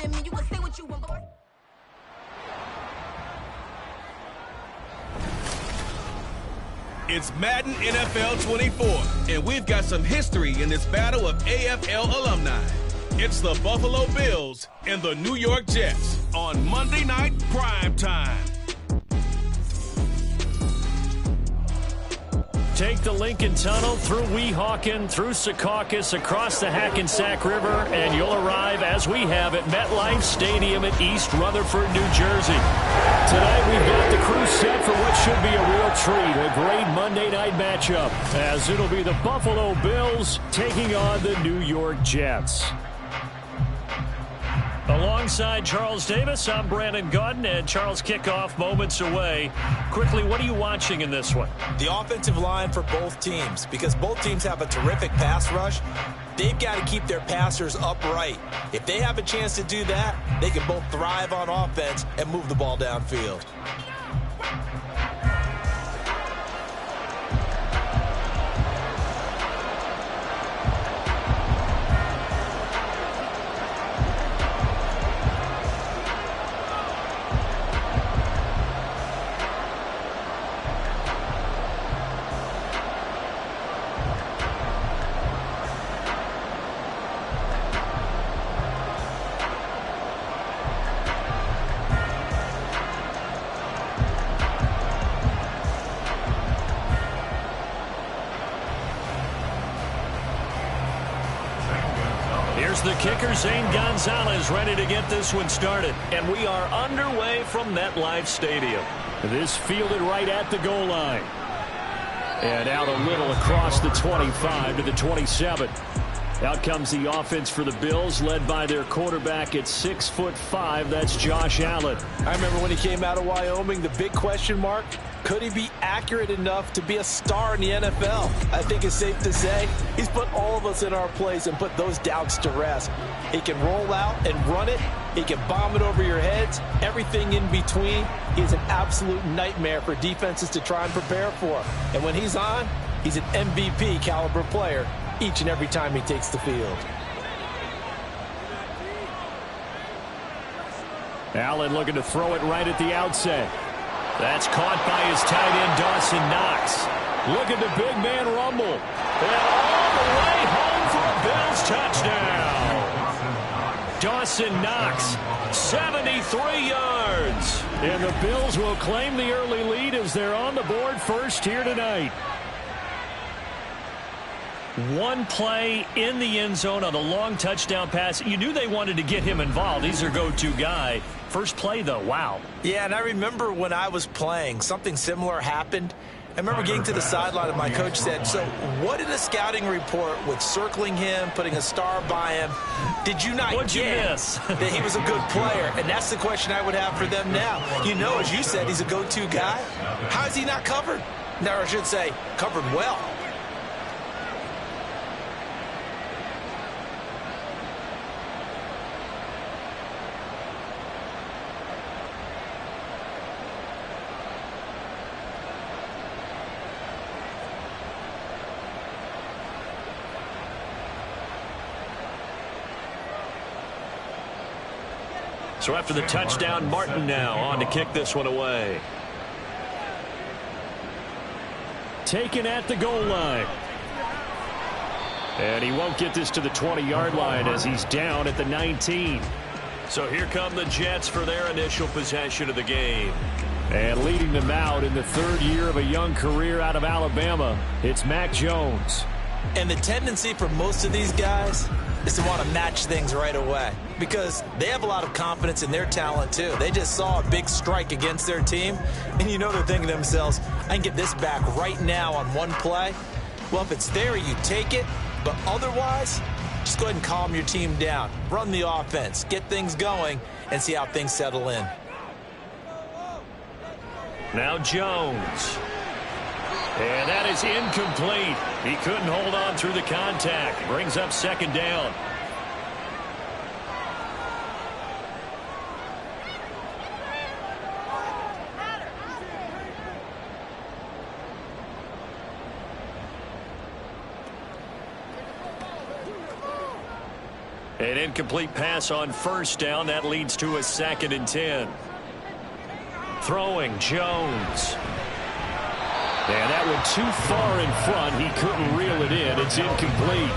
You can say what you want, boy. It's Madden NFL 24, and we've got some history in this battle of AFL alumni. It's the Buffalo Bills and the New York Jets on Monday Night Prime Time. Take the Lincoln Tunnel through Weehawken, through Secaucus, across the Hackensack River, and you'll arrive, as we have, at MetLife Stadium in East Rutherford, New Jersey. Tonight we've got the crew set for what should be a real treat, a great Monday night matchup, as it'll be the Buffalo Bills taking on the New York Jets. Alongside Charles Davis, I'm Brandon Gaudin, and Charles, kickoff moments away. Quickly, what are you watching in this one? The offensive line for both teams, because both teams have a terrific pass rush. They've got to keep their passers upright. If they have a chance to do that, they can both thrive on offense and move the ball downfield. The kicker, Zane Gonzalez, ready to get this one started. And we are underway from MetLife Stadium. This fielded right at the goal line. And out a little across the 25 to the 27. Out comes the offense for the Bills, led by their quarterback at 6'5". That's Josh Allen. I remember when he came out of Wyoming, the big question mark, could he be accurate enough to be a star in the NFL? I think it's safe to say he's put all of us in our place and put those doubts to rest. He can roll out and run it. He can bomb it over your heads. Everything in between. He's an absolute nightmare for defenses to try and prepare for. And when he's on, he's an MVP caliber player each and every time he takes the field. Allen looking to throw it right at the outset. That's caught by his tight end, Dawson Knox. Look at the big man rumble. And all the way home for a Bills touchdown. Dawson Knox, 73 yards. And the Bills will claim the early lead as they're on the board first here tonight. One play in the end zone on a long touchdown pass. You knew they wanted to get him involved. He's their go-to guy. First play, though, wow. Yeah, and I remember when I was playing, something similar happened. I remember getting to the sideline and my coach said, so what in the scouting report with circling him, putting a star by him, did you not What'd you get miss? that he was a good player? And that's the question I would have for them now. You know, as you said, he's a go-to guy. How is he not covered? Or I should say, covered well. So after the touchdown, Martin now on to kick this one away. Taken at the goal line. And he won't get this to the 20-yard line as he's down at the 19. So here come the Jets for their initial possession of the game. And leading them out in the third year of a young career out of Alabama, it's Mac Jones. And the tendency for most of these guys is to want to match things right away because they have a lot of confidence in their talent too. They just saw a big strike against their team, and you know they're thinking to themselves, I can get this back right now on one play. Well, if it's there, you take it, but otherwise, just go ahead and calm your team down. Run the offense, get things going, and see how things settle in. Now Jones. And that is incomplete. He couldn't hold on through the contact. Brings up second down. An incomplete pass on first down. That leads to a 2nd and 10. Throwing Jones. And that went too far in front. He couldn't reel it in. It's incomplete.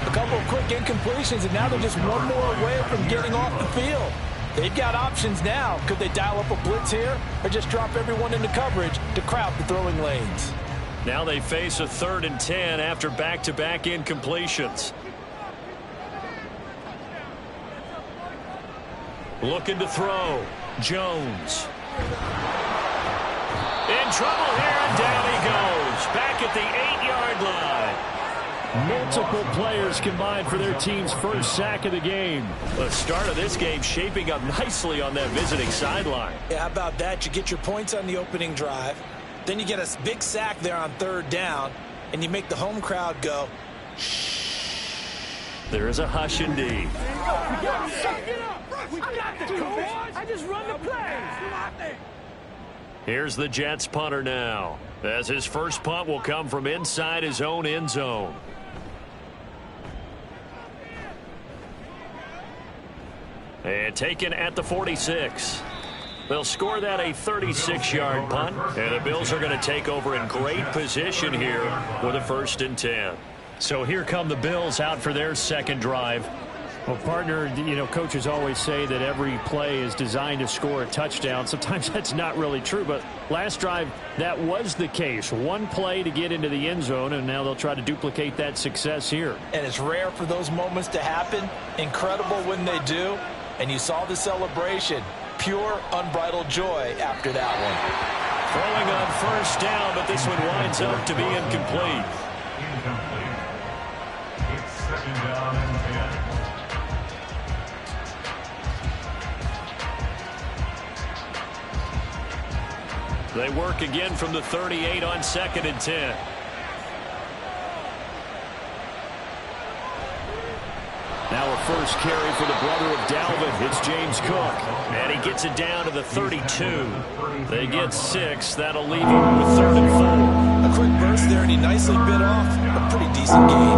A couple of quick incompletions, and now they're just one more away from getting off the field. They've got options now. Could they dial up a blitz here or just drop everyone into coverage to crowd the throwing lanes? Now they face a 3rd and 10 after back-to-back incompletions. Looking to throw. Jones. In trouble here, and down he goes. Back at the 8-yard line. Multiple players combined for their team's first sack of the game. The start of this game shaping up nicely on that visiting sideline. Yeah, how about that? You get your points on the opening drive. Then you get a big sack there on 3rd down, and you make the home crowd go, shh. There is a hush indeed. I just run the play. Here's the Jets punter now, as his first punt will come from inside his own end zone. And taken at the 46. They'll score that a 36-yard punt, and the Bills are going to take over in great position here with a 1st and 10. So here come the Bills out for their second drive. Well, partner, you know, coaches always say that every play is designed to score a touchdown. Sometimes that's not really true, but last drive, that was the case. One play to get into the end zone, and now they'll try to duplicate that success here. And it's rare for those moments to happen. Incredible when they do. And you saw the celebration. Pure, unbridled joy after that one. Throwing on first down, but this one winds up to be incomplete. It's 2nd down and 10. They work again from the 38 on 2nd and 10. Now a first carry for the brother of Dalvin. It's James Cook. And he gets it down to the 32. They get 6. That'll leave him with 3rd and 4. A quick burst there, and he nicely bit off a pretty decent gain.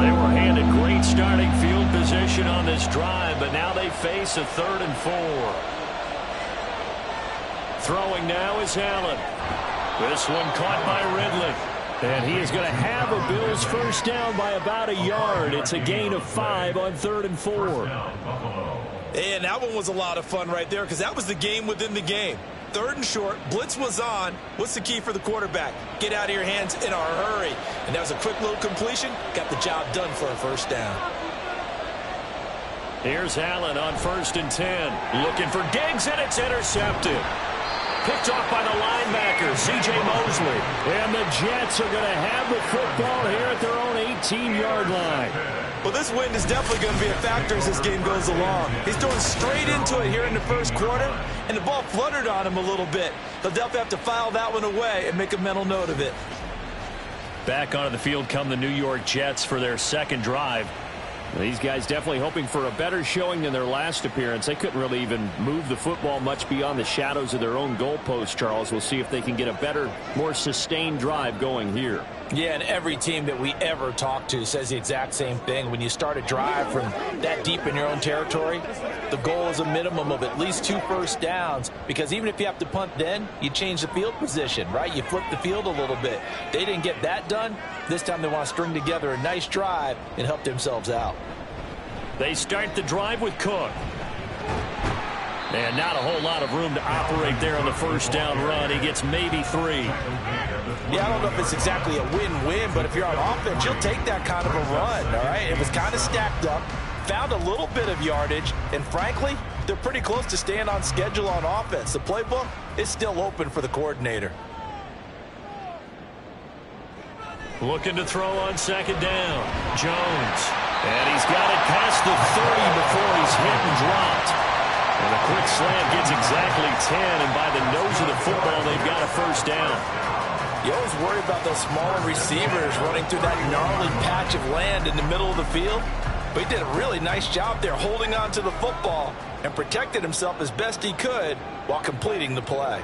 They were handed great starting field position on this drive, but now they face a 3rd and 4. Throwing now is Allen. This one caught by Ridley. And he is going to have a Bills first down by about a yard. It's a gain of 5 on 3rd and 4. And that one was a lot of fun right there because that was the game within the game. 3rd and short, blitz was on. What's the key for the quarterback? Get out of your hands in a hurry. And that was a quick little completion. Got the job done for a first down. Here's Allen on 1st and 10. Looking for Diggs, and it's intercepted. Picked off by the linebacker, C.J. Mosley. And the Jets are going to have the football here at their own 18-yard line. Well, this wind is definitely going to be a factor as this game goes along. He's throwing straight into it here in the first quarter, and the ball fluttered on him a little bit. They'll definitely have to file that one away and make a mental note of it. Back onto the field come the New York Jets for their second drive. These guys definitely hoping for a better showing than their last appearance. They couldn't really even move the football much beyond the shadows of their own goalpost, Charles. We'll see if they can get a better, more sustained drive going here. Yeah, and every team that we ever talk to says the exact same thing. When you start a drive from that deep in your own territory, the goal is a minimum of at least 2 first downs, because even if you have to punt then, you change the field position, right? You flip the field a little bit. They didn't get that done. This time they want to string together a nice drive and help themselves out. They start the drive with Cook. And not a whole lot of room to operate there on the first down run. He gets maybe 3. Yeah, I don't know if it's exactly a win-win, but if you're on offense, you'll take that kind of a run, all right? It was kind of stacked up, found a little bit of yardage, and frankly, they're pretty close to staying on schedule on offense. The playbook is still open for the coordinator. Looking to throw on second down. Jones. And he's got it past the 30 before he's hit and dropped. And a quick slant gets exactly 10, and by the nose of the football, they've got a first down. You always worry about those smaller receivers running through that gnarly patch of land in the middle of the field. But he did a really nice job there holding on to the football and protected himself as best he could while completing the play.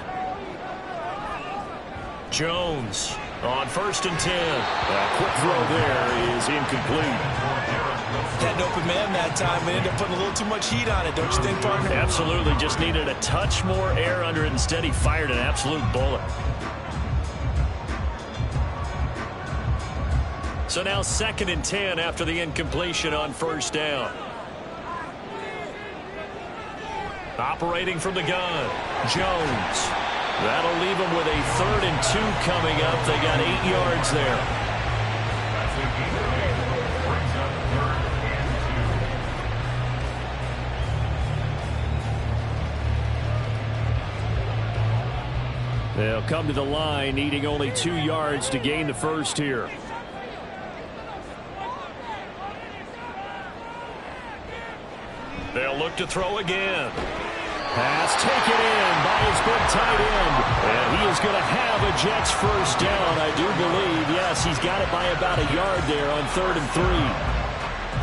Jones On 1st and 10. A quick throw there is incomplete. Had an open man that time, but ended up putting a little too much heat on it, don't you think, partner? Absolutely. Just needed a touch more air under it. Instead, he fired an absolute bullet. So now 2nd and 10 after the incompletion on 1st down. Operating from the gun, Jones. That'll leave them with a 3rd and 2 coming up. They got 8 yards there. They'll come to the line, needing only 2 yards to gain the first here. They'll look to throw again. Pass taken in by his big tight end. And he is going to have a Jets first down, I do believe. Yes, he's got it by about a yard there on 3rd and 3.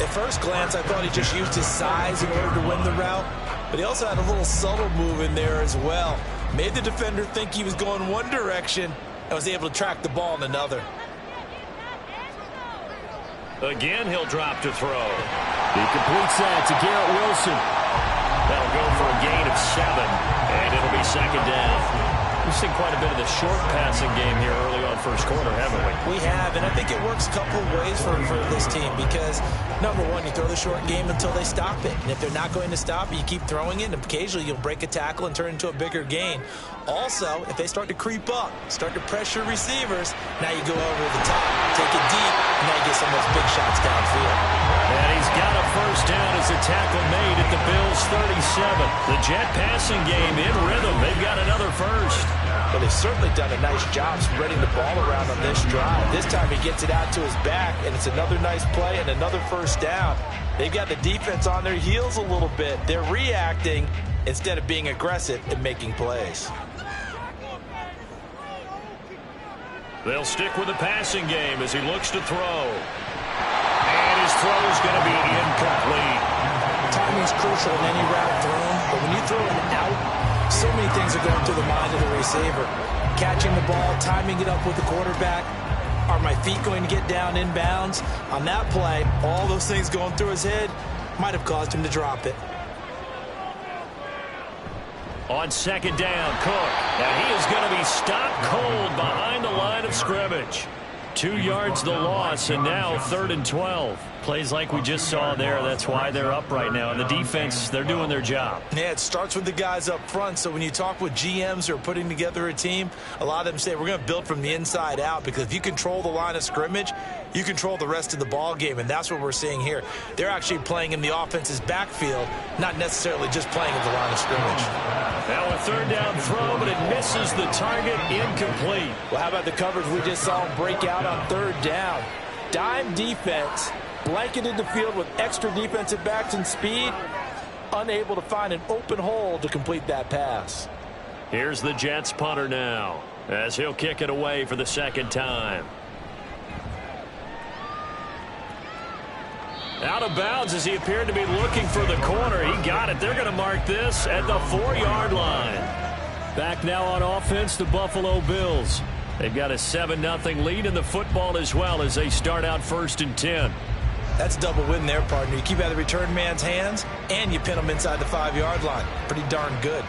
At first glance, I thought he just used his size in order to win the route. But he also had a little subtle move in there as well. Made the defender think he was going one direction and was able to track the ball in another. Again, he'll drop to throw. He completes that to Garrett Wilson. That'll go for a gain of 7, and it'll be 2nd down. We've seen quite a bit of the short passing game here early on first quarter, haven't we? We have, and I think it works a couple of ways for this team because, number one, you throw the short game until they stop it. And if they're not going to stop it, you keep throwing it, and occasionally you'll break a tackle and turn it into a bigger gain. Also, if they start to creep up, start to pressure receivers, now you go over the top, take it deep, and now you get some of those big shots downfield. And he's got a first down as a tackle made at the Bills' 37. The Jet passing game in rhythm. They've got another first. But they've certainly done a nice job spreading the ball around on this drive. This time he gets it out to his back, and it's another nice play and another first down. They've got the defense on their heels a little bit. They're reacting instead of being aggressive and making plays. They'll stick with the passing game as he looks to throw. And his throw is going to be incomplete. Timing is crucial in any route thrown, but when you throw it out, so many things are going through the mind of the receiver. Catching the ball, timing it up with the quarterback. Are my feet going to get down inbounds? On that play, all those things going through his head might have caused him to drop it. On 2nd down, Cook. And he is going to be stopped cold behind the line of scrimmage. 2 yards the loss, and now 3rd and 12. Plays like we just saw there. That's why they're up right now. And the defense, they're doing their job. Yeah, it starts with the guys up front. So when you talk with GMs who are putting together a team, a lot of them say we're going to build from the inside out, because if you control the line of scrimmage, you control the rest of the ball game, and that's what we're seeing here. They're actually playing in the offense's backfield, not necessarily just playing at the line of scrimmage. Now a 3rd down throw, but it misses the target, incomplete. Well, how about the coverage we just saw him break out on 3rd down? Dime defense, blanketed the field with extra defensive backs and speed, unable to find an open hole to complete that pass. Here's the Jets punter now, as he'll kick it away for the 2nd time. Out of bounds as he appeared to be looking for the corner. He got it. They're going to mark this at the 4-yard line. Back now on offense, the Buffalo Bills. They've got a 7-0 lead in the football as well as they start out 1st and 10. That's a double win there, partner. You keep out of the return man's hands, and you pin them inside the 5-yard line. Pretty darn good.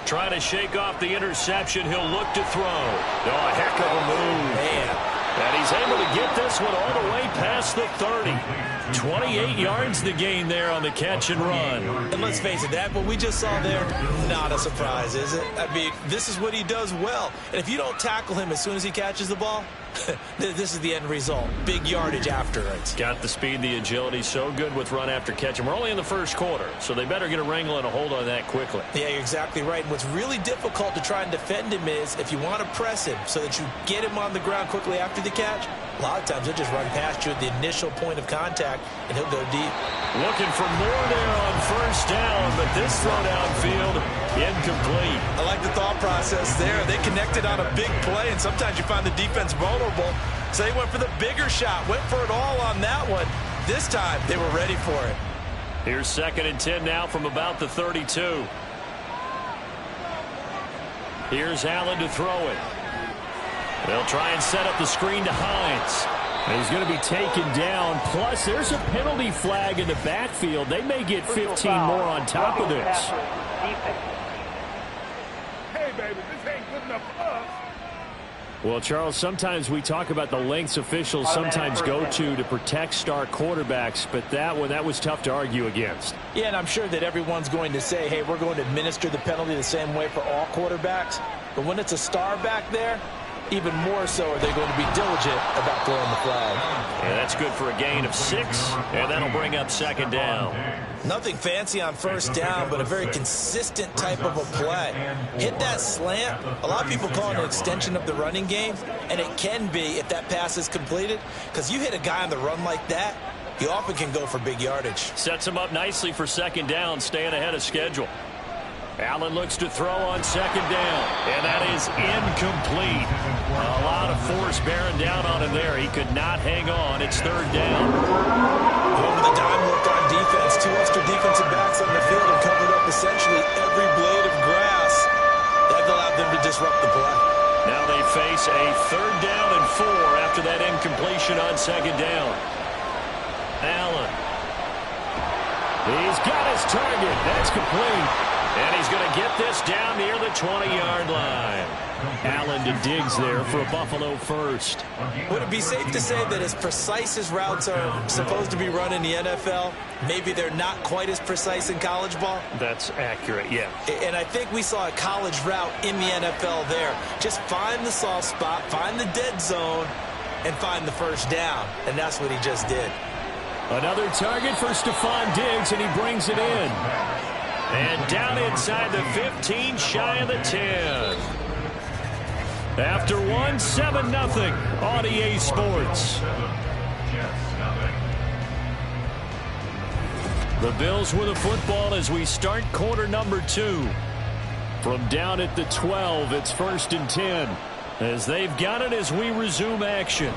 Trying to shake off the interception. He'll look to throw. Oh, a heck of a move. Man. And he's able to get this one all the way past the 30. 28 yards the gain there on the catch and run. And let's face it, that what we just saw there, not a surprise, is it? I mean, this is what he does well. And if you don't tackle him as soon as he catches the ball, this is the end result. Big yardage afterwards. Got the speed, the agility, so good with run after catch. And we're only in the first quarter, so they better get a wrangle and a hold on that quickly. Yeah, you're exactly right. And what's really difficult to try and defend him is if you want to press him so that you get him on the ground quickly after the catch, A lot of times he'll just run past you at the initial point of contact, and he'll go deep. Looking for more there on first down, but this throw downfield incomplete. I like the thought process there. They connected on a big play, and sometimes you find the defense vulnerable. So they went for the bigger shot, went for it all on that one. This time, they were ready for it. Here's 2nd and 10 now from about the 32. Here's Allen to throw it. They'll try and set up the screen to Hines. He's going to be taken down. Plus, there's a penalty flag in the backfield. They may get 15 more on top of this. Hey, baby, this ain't good enough for us. Well, Charles, sometimes we talk about the lengths officials sometimes go to protect star quarterbacks, but that was tough to argue against. Yeah, and I'm sure that everyone's going to say, hey, we're going to administer the penalty the same way for all quarterbacks. But when it's a star back there, even more so are they going to be diligent about throwing the flag. Yeah, that's good for a gain of 6, and that'll bring up 2nd down. Nothing fancy on first down, but a very consistent type of a play. Hit that slant. A lot of people call it an extension of the running game, and it can be if that pass is completed, because you hit a guy on the run like that, he often can go for big yardage. Sets him up nicely for 2nd down, staying ahead of schedule. Allen looks to throw on 2nd down, and that is incomplete. A lot of force bearing down on him there. He could not hang on. It's 3rd down. Over the dime look on defense. 2 extra defensive backs on the field and covered up essentially every blade of grass. That allowed them to disrupt the play. Now they face a 3rd down and 4 after that incompletion on 2nd down. Allen. He's got his target. That's complete. And he's going to get this down near the 20-yard line. Allen to Diggs there for a Buffalo first. Would it be safe to say that as precise as routes are supposed to be run in the NFL, maybe they're not quite as precise in college ball? That's accurate, yeah. And I think we saw a college route in the NFL there. Just find the soft spot, find the dead zone, and find the first down. And that's what he just did. Another target for Stephon Diggs, and he brings it in. And down inside the 15, shy of the 10. After 1, 7-0 on EA Sports. The Bills with the football as we start quarter number 2. From down at the 12, it's 1st and 10. As they've got it as we resume action.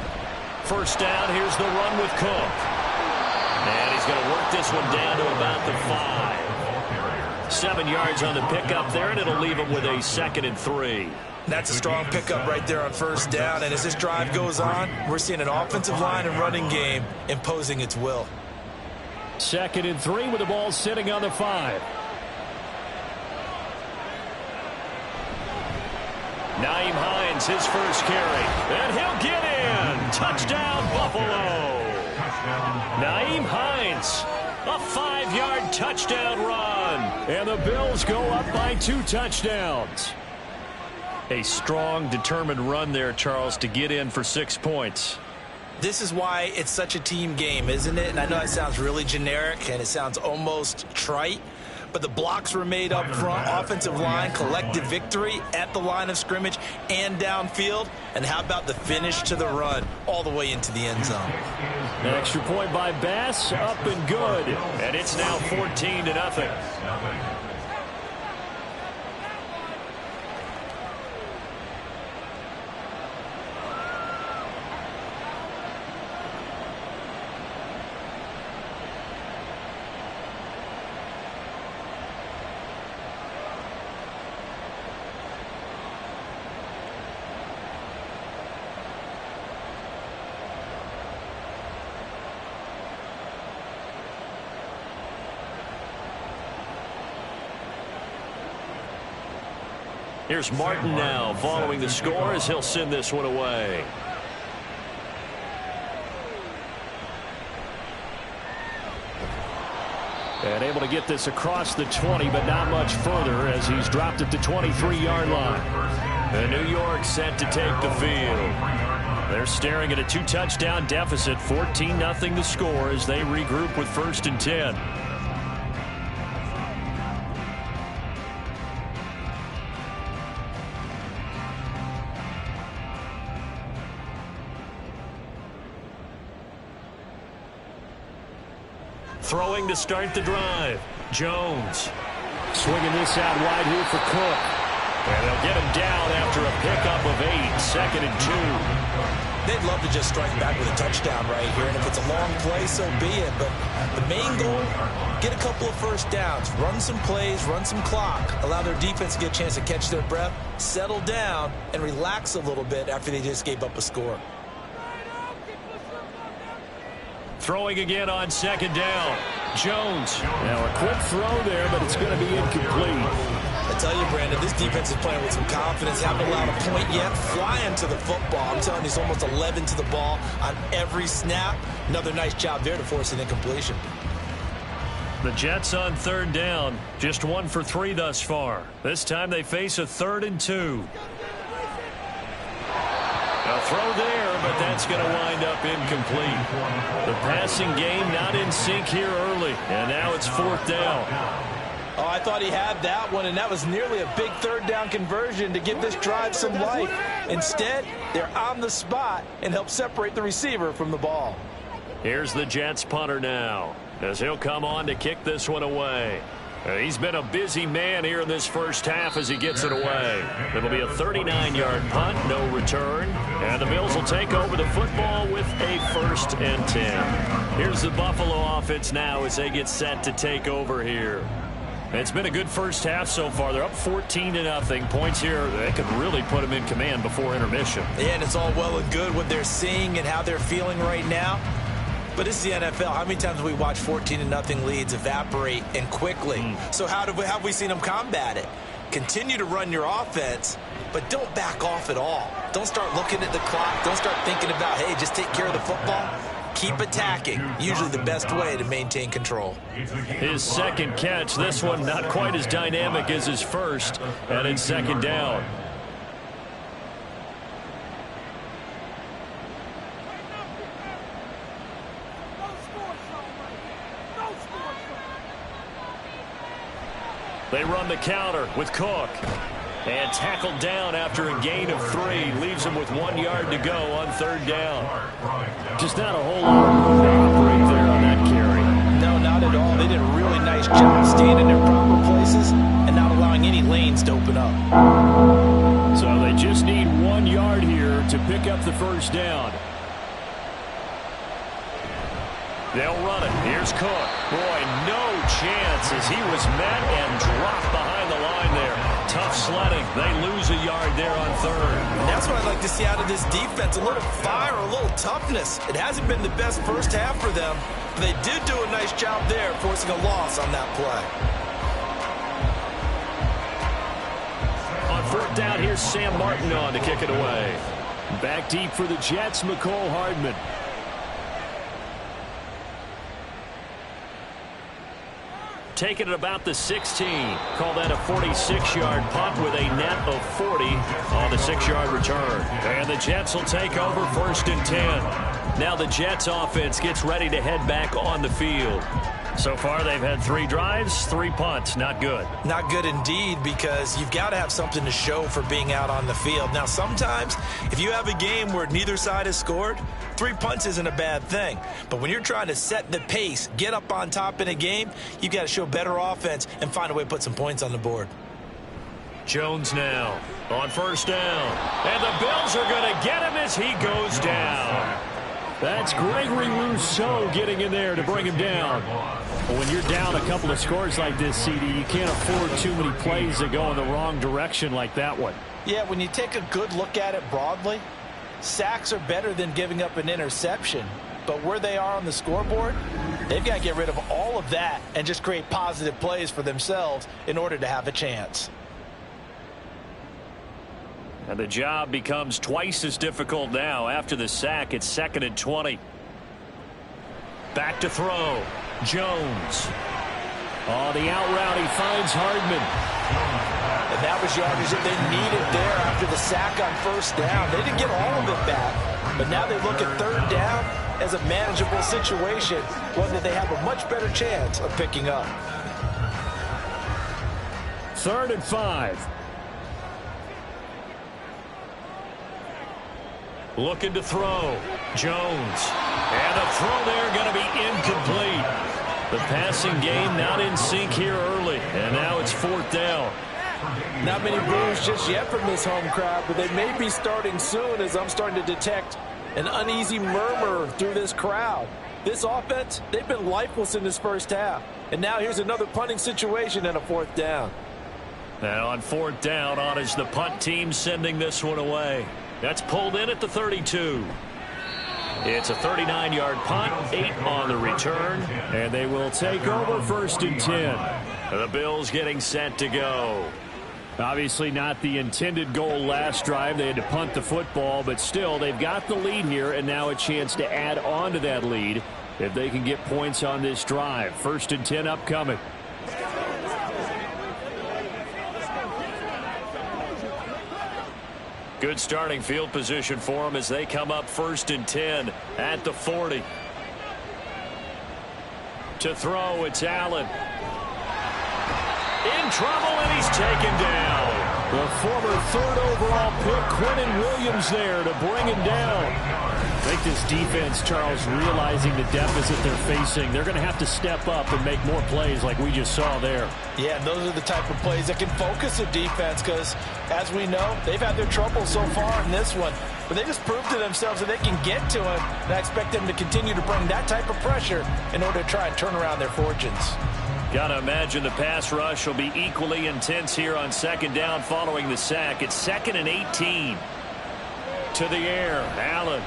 First down, here's the run with Cook. And he's going to work this one down to about the 5. 7 yards on the pickup there, and it'll leave him with a 2nd and 3. That's a strong pickup right there on first down. And as this drive goes on, we're seeing an offensive line and running game imposing its will. 2nd and 3 with the ball sitting on the 5. Nyheim Hines, his first carry. And he'll get in. Touchdown, Buffalo. Nyheim Hines, a 5-yard touchdown run. And the Bills go up by 2 touchdowns. A strong, determined run there, Charles, to get in for 6 points. This is why it's such a team game, isn't it? And I know that sounds really generic and it sounds almost trite, but the blocks were made up front, offensive line, collective victory at the line of scrimmage and downfield. And how about the finish to the run all the way into the end zone? An extra point by Bass, up and good. And it's now 14-0. Here's Martin now following the score as he'll send this one away. And able to get this across the 20, but not much further as he's dropped at the 23-yard line. And New York set to take the field. They're staring at a 2-touchdown deficit, 14-0 the score as they regroup with 1st and 10. Throwing to start the drive. Jones. Swinging this out wide here for Cook. And they'll get him down after a pickup of 8, 2nd and 2. They'd love to just strike back with a touchdown right here, and if it's a long play, so be it. But the main goal, get a couple of first downs, run some plays, run some clock, allow their defense to get a chance to catch their breath, settle down, and relax a little bit after they just gave up a score. Throwing again on 2nd down. Jones. Now a quick throw there, but it's going to be incomplete. I tell you, Brandon, this defense is playing with some confidence. Haven't allowed a point yet. Flying to the football. I'm telling you, he's almost 11 to the ball on every snap. Another nice job there to force an incompletion. The Jets on 3rd down. Just 1 for 3 thus far. This time they face a 3rd and 2. A throw there, but that's going to wind up incomplete. The passing game not in sync here early, and now it's 4th down. Oh, I thought he had that one, and that was nearly a big 3rd down conversion to give this drive some life. Instead, they're on the spot and help separate the receiver from the ball. Here's the Jets punter now, as he'll come on to kick this one away. He's been a busy man here in this first half as he gets it away. It'll be a 39-yard punt, no return. And the Bills will take over the football with a 1st and 10. Here's the Buffalo offense now as they get set to take over here. It's been a good first half so far. They're up 14-0. Points here, they could really put them in command before intermission. Yeah, and it's all well and good what they're seeing and how they're feeling right now. But it's the NFL. How many times have we watched 14-0 leads evaporate and quickly? So how have we seen them combat it? Continue to run your offense, but don't back off at all. Don't start looking at the clock. Don't start thinking about, hey, just take care of the football. Keep attacking. Usually the best way to maintain control. His 2nd catch, this one not quite as dynamic as his first, and it's 2nd down. They run the counter with Cook. And tackled down after a gain of 3. Leaves him with 1 yard to go on 3rd down. Just not a whole lot of room to operate there on that carry. No, not at all. They did a really nice job staying in their proper places and not allowing any lanes to open up. So they just need 1 yard here to pick up the 1st down. They'll run it. Here's Cook. Boy, no chance as he was met and dropped behind the line there. Tough sledding. They lose a yard there on 3rd. And that's what I'd like to see out of this defense. A little fire, a little toughness. It hasn't been the best first half for them, but they did do a nice job there forcing a loss on that play. On 4th down, here's Sam Martin on to kick it away. Back deep for the Jets, McCole Hardman. Taking it about the 16. Call that a 46-yard punt with a net of 40 on the 6-yard return. And the Jets will take over 1st and 10. Now the Jets offense gets ready to head back on the field. So far, they've had 3 drives, 3 punts. Not good. Not good indeed, because you've got to have something to show for being out on the field. Now, sometimes, if you have a game where neither side has scored, 3 punts isn't a bad thing. But when you're trying to set the pace, get up on top in a game, you've got to show better offense and find a way to put some points on the board. Jones now on 1st down. And the Bills are going to get him as he goes down. That's Gregory Rousseau getting in there to bring him down. Well, when you're down a couple of scores like this, CD, you can't afford too many plays that go in the wrong direction like that one. Yeah, when you take a good look at it broadly, sacks are better than giving up an interception. But where they are on the scoreboard, they've got to get rid of all of that and just create positive plays for themselves in order to have a chance. And the job becomes twice as difficult now. After the sack, it's 2nd and 20. Back to throw. Jones. Oh, the out route, he finds Hardman. And that was yardage that they needed there after the sack on 1st down. They didn't get all of it back, but now they look at 3rd down as a manageable situation, one that they have a much better chance of picking up. 3rd and 5. Looking to throw. Jones. And a throw there going to be incomplete. The passing game not in sync here early, and now it's 4th down. Not many boos just yet from this home crowd, but they may be starting soon as I'm starting to detect an uneasy murmur through this crowd. This offense, they've been lifeless in this first half. And now here's another punting situation and a 4th down. Now on 4th down, on is the punt team sending this one away. That's pulled in at the 32. It's a 39-yard punt, 8 on the return, and they will take over 1st and 10. The Bills getting set to go. Obviously not the intended goal last drive. They had to punt the football, but still they've got the lead here, and now a chance to add on to that lead if they can get points on this drive. 1st and 10 upcoming. Good starting field position for them as they come up 1st and 10 at the 40. To throw, it's Allen. In trouble, and he's taken down. The former 3rd overall pick, Quinnen Williams, there to bring him down. I think this defense, Charles, realizing the deficit they're facing, they're going to have to step up and make more plays like we just saw there. Yeah, and those are the type of plays that can focus the defense because, as we know, they've had their trouble so far in this one. But they just proved to themselves that they can get to him, and I expect them to continue to bring that type of pressure in order to try and turn around their fortunes. Got to imagine the pass rush will be equally intense here on 2nd down following the sack. It's 2nd and 18. To the air, Allen.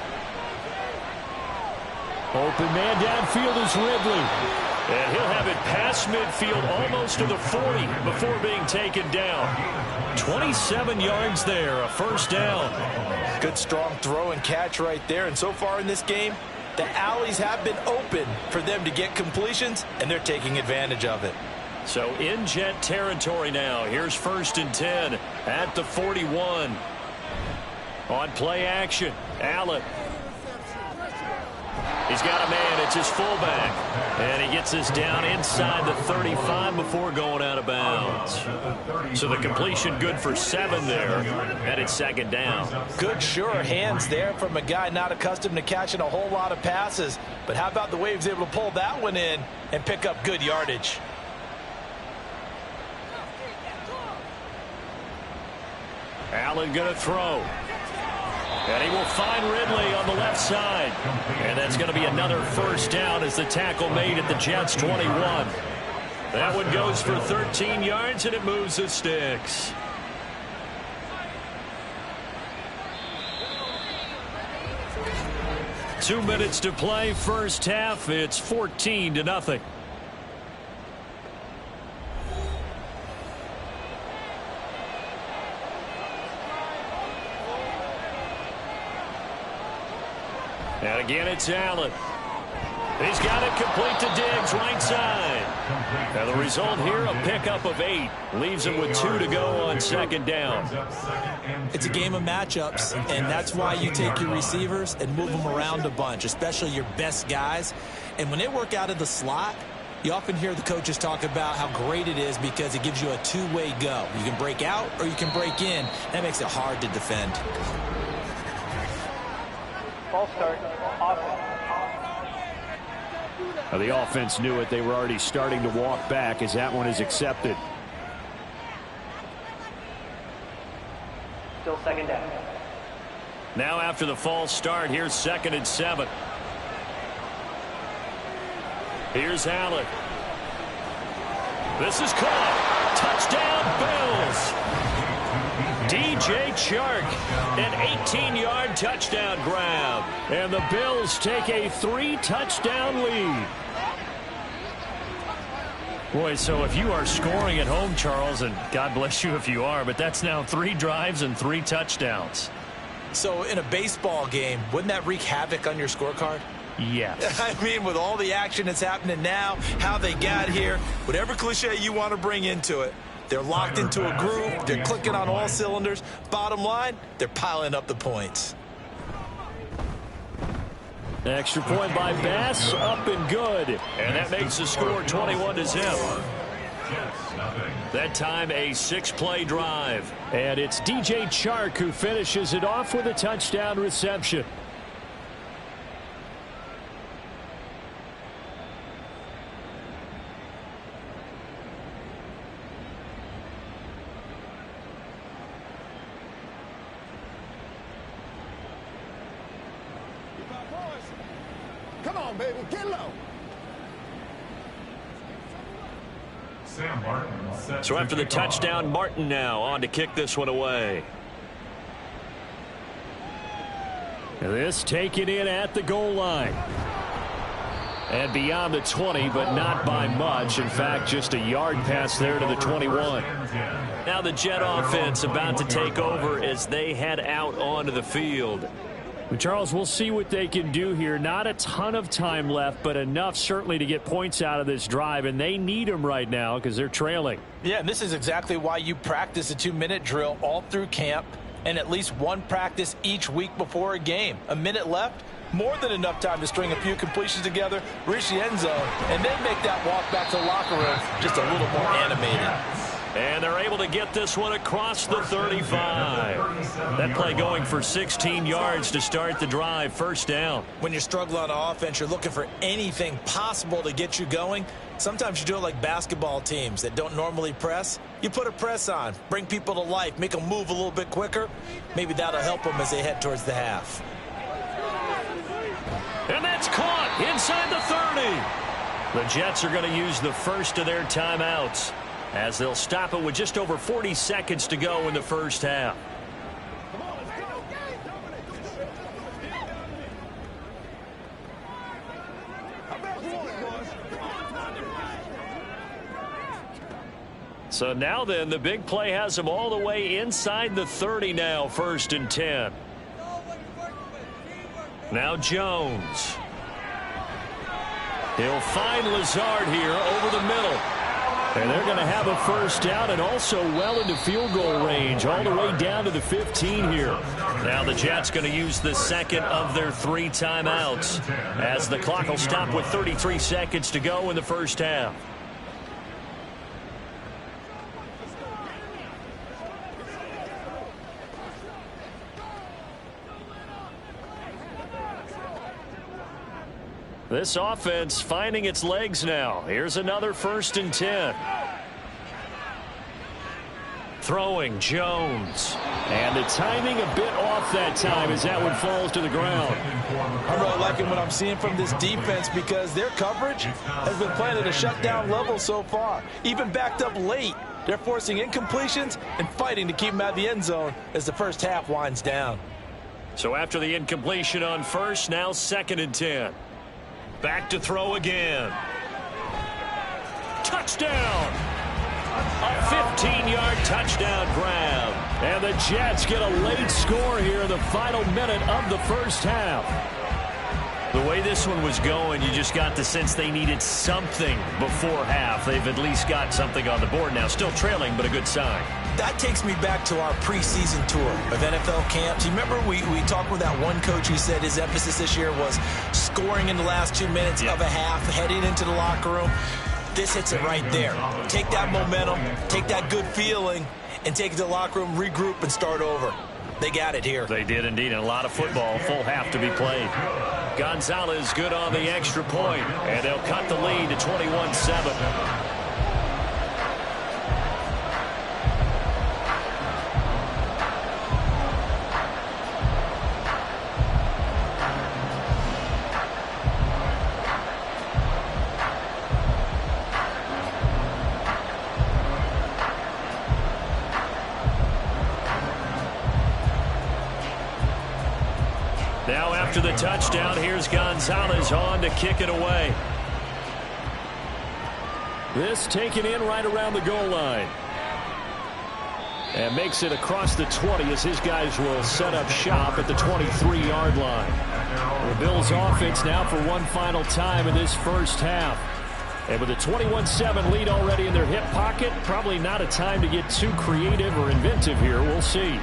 Open man downfield is Ridley. And he'll have it past midfield almost to the 40 before being taken down. 27 yards there, a 1st down. Good strong throw and catch right there. And so far in this game, the alleys have been open for them to get completions, and they're taking advantage of it. So in jet territory now. Here's 1st and 10 at the 41. On play action, Allen. He's got a man. It's his fullback. And he gets us down inside the 35 before going out of bounds. So the completion good for 7 there. And it's 2nd down. Good, sure hands there from a guy not accustomed to catching a whole lot of passes. But how about the way he was able to pull that one in and pick up good yardage? Allen going to throw. And he will find Ridley on the left side. And that's going to be another 1st down as the tackle made at the Jets' 21. That one goes for 13 yards, and it moves the sticks. Two minutes to play, first half. It's 14-0. And again, it's Allen. He's got it complete to Diggs, right side. And the result here, a pickup of 8. Leaves him with 2 to go on 2nd down. It's a game of matchups, and that's why you take your receivers and move them around a bunch, especially your best guys. And when they work out of the slot, you often hear the coaches talk about how great it is because it gives you a two-way go. You can break out or you can break in. That makes it hard to defend. False start. Offense. The offense knew it. They were already starting to walk back as that one is accepted. Still 2nd down. Now after the false start, here's 2nd and 7. Here's Allen. This is caught. Touchdown, Bills. DJ Chark, an 18-yard touchdown grab. And the Bills take a 3-touchdown lead. Boy, so if you are scoring at home, Charles, and God bless you if you are, but that's now 3 drives and 3 touchdowns. So in a baseball game, wouldn't that wreak havoc on your scorecard? Yes. I mean, with all the action that's happening now, how they got here, whatever cliche you want to bring into it, they're locked into a groove. They're clicking on all cylinders. Bottom line, they're piling up the points. Extra point by Bass, up and good. And that makes the score 21-0. That time a 6-play drive. And it's DJ Chark who finishes it off with a touchdown reception. down, baby. Get low. Sam Martin set So to after the kick off. touchdown, Martin now on to kick this one away. This taken in at the goal line. And beyond the 20, but not by much. In fact, just a yard pass there to the 21. Now the Jet offense about to take over as they head out onto the field. But Charles, we'll see what they can do here. Not a ton of time left, but enough certainly to get points out of this drive, and they need them right now because they're trailing. Yeah, and this is exactly why you practice a 2-minute drill all through camp and at least one practice each week before a game. A minute left, more than enough time to string a few completions together, reach the end zone, and then make that walk back to the locker room just a little more animated. And they're able to get this one across the 35. That play going for 16 yards to start the drive. First down. When you're struggling on offense, you're looking for anything possible to get you going. Sometimes you do it like basketball teams that don't normally press. You put a press on, bring people to life, make them move a little bit quicker. Maybe that'll help them as they head towards the half. And that's caught inside the 30. The Jets are going to use the first of their timeouts as they'll stop it with just over 40 seconds to go in the first half. So now then, the big play has them all the way inside the 30 now, 1st and 10. Now Jones. He'll find Lazard here over the middle. And they're going to have a first down and also well into field goal range, all the way down to the 15 here. Now the Jets going to use the second of their 3 timeouts as the clock will stop with 33 seconds to go in the first half. This offense finding its legs now. Here's another 1st and 10. Throwing Jones. And the timing a bit off that time as that one falls to the ground. I'm really liking what I'm seeing from this defense because their coverage has been playing at a shutdown level so far. Even backed up late, they're forcing incompletions and fighting to keep them out of the end zone as the first half winds down. So after the incompletion on first, now 2nd and 10. Back to throw again. Touchdown! A 15-yard touchdown grab. And the Jets get a late score here in the final minute of the first half. The way this one was going, you just got the sense they needed something before half. They've at least got something on the board now. Still trailing, but a good sign. That takes me back to our preseason tour of NFL camps. You remember we talked with that one coach who said his emphasis this year was scoring in the last 2 minutes of a half, heading into the locker room. This hits it right there. Take that momentum, take that good feeling, and take it to the locker room, regroup, and start over. They got it here. They did indeed, and a lot of football, full half to be played. Gonzalez good on the extra point, and they'll cut the lead to 21-7. Now after the touchdown, here's Gonzalez on to kick it away. This taken in right around the goal line. And makes it across the 20 as his guys will set up shop at the 23-yard line. The Bills offense now for one final time in this first half. And with a 21-7 lead already in their hip pocket, probably not a time to get too creative or inventive here. We'll see.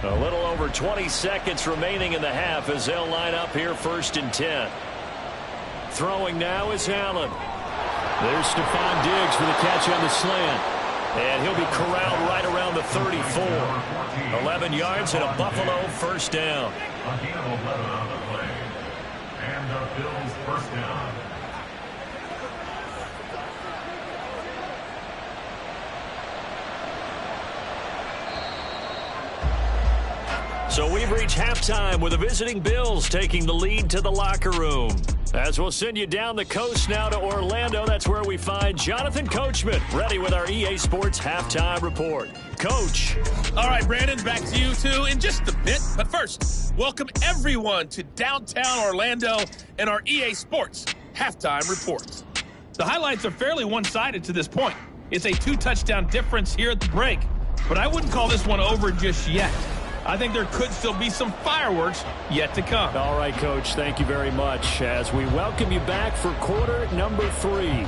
A little over 20 seconds remaining in the half as they'll line up here 1st and 10. Throwing now is Allen. There's Stephon Diggs for the catch on the slant. And he'll be corralled right around the 34. 11 yards and a Buffalo first down. A gain of 11 on the play. And the Bills first down. So we've reached halftime with the visiting Bills taking the lead to the locker room. As we'll send you down the coast now to Orlando, that's where we find Jonathan Coachman ready with our EA Sports Halftime Report. Coach. All right, Brandon, back to you two in just a bit. But first, welcome everyone to downtown Orlando and our EA Sports Halftime Report. The highlights are fairly one-sided to this point. It's a 2-touchdown difference here at the break, but I wouldn't call this one over just yet. I think there could still be some fireworks yet to come. All right, Coach, thank you very much as we welcome you back for quarter number 3.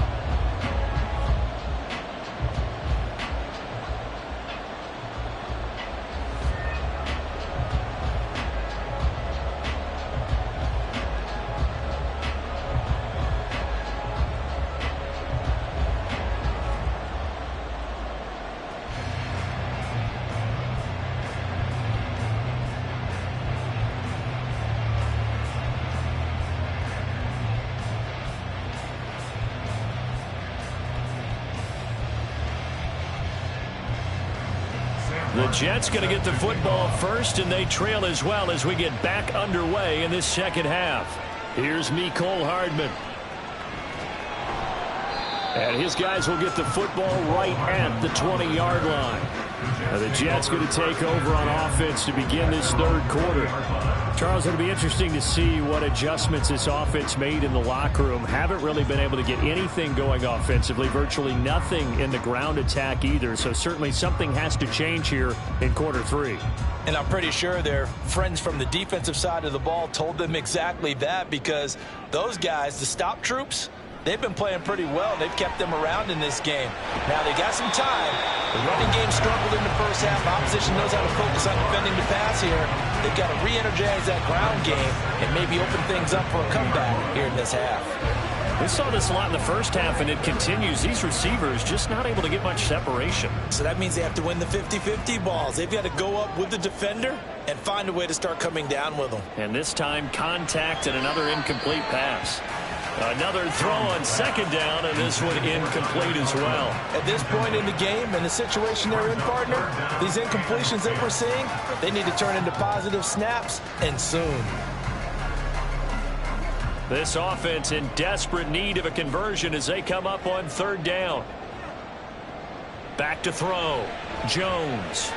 The Jets going to get the football first, and they trail as well as we get back underway in this second half. Here's Mecole Hardman. And his guys will get the football right at the 20-yard line. Now the Jets going to take over on offense to begin this third quarter. Charles, it'll be interesting to see what adjustments this offense made in the locker room. Haven't really been able to get anything going offensively, virtually nothing in the ground attack either. So certainly something has to change here in quarter 3. And I'm pretty sure their friends from the defensive side of the ball told them exactly that, because those guys, the stop troops, they've been playing pretty well. They've kept them around in this game. Now they got some time. The running game struggled in the first half. Opposition knows how to focus on defending the pass here. They've got to re-energize that ground game and maybe open things up for a comeback here in this half. We saw this a lot in the first half, and it continues. These receivers just not able to get much separation. So that means they have to win the 50-50 balls. They've got to go up with the defender and find a way to start coming down with them. And this time, contact and another incomplete pass. Another throw on second down, and this one incomplete as well. At this point in the game and the situation they're in, partner, these incompletions that we're seeing, they need to turn into positive snaps, and soon. This offense in desperate need of a conversion as they come up on third down. Back to throw. Jones.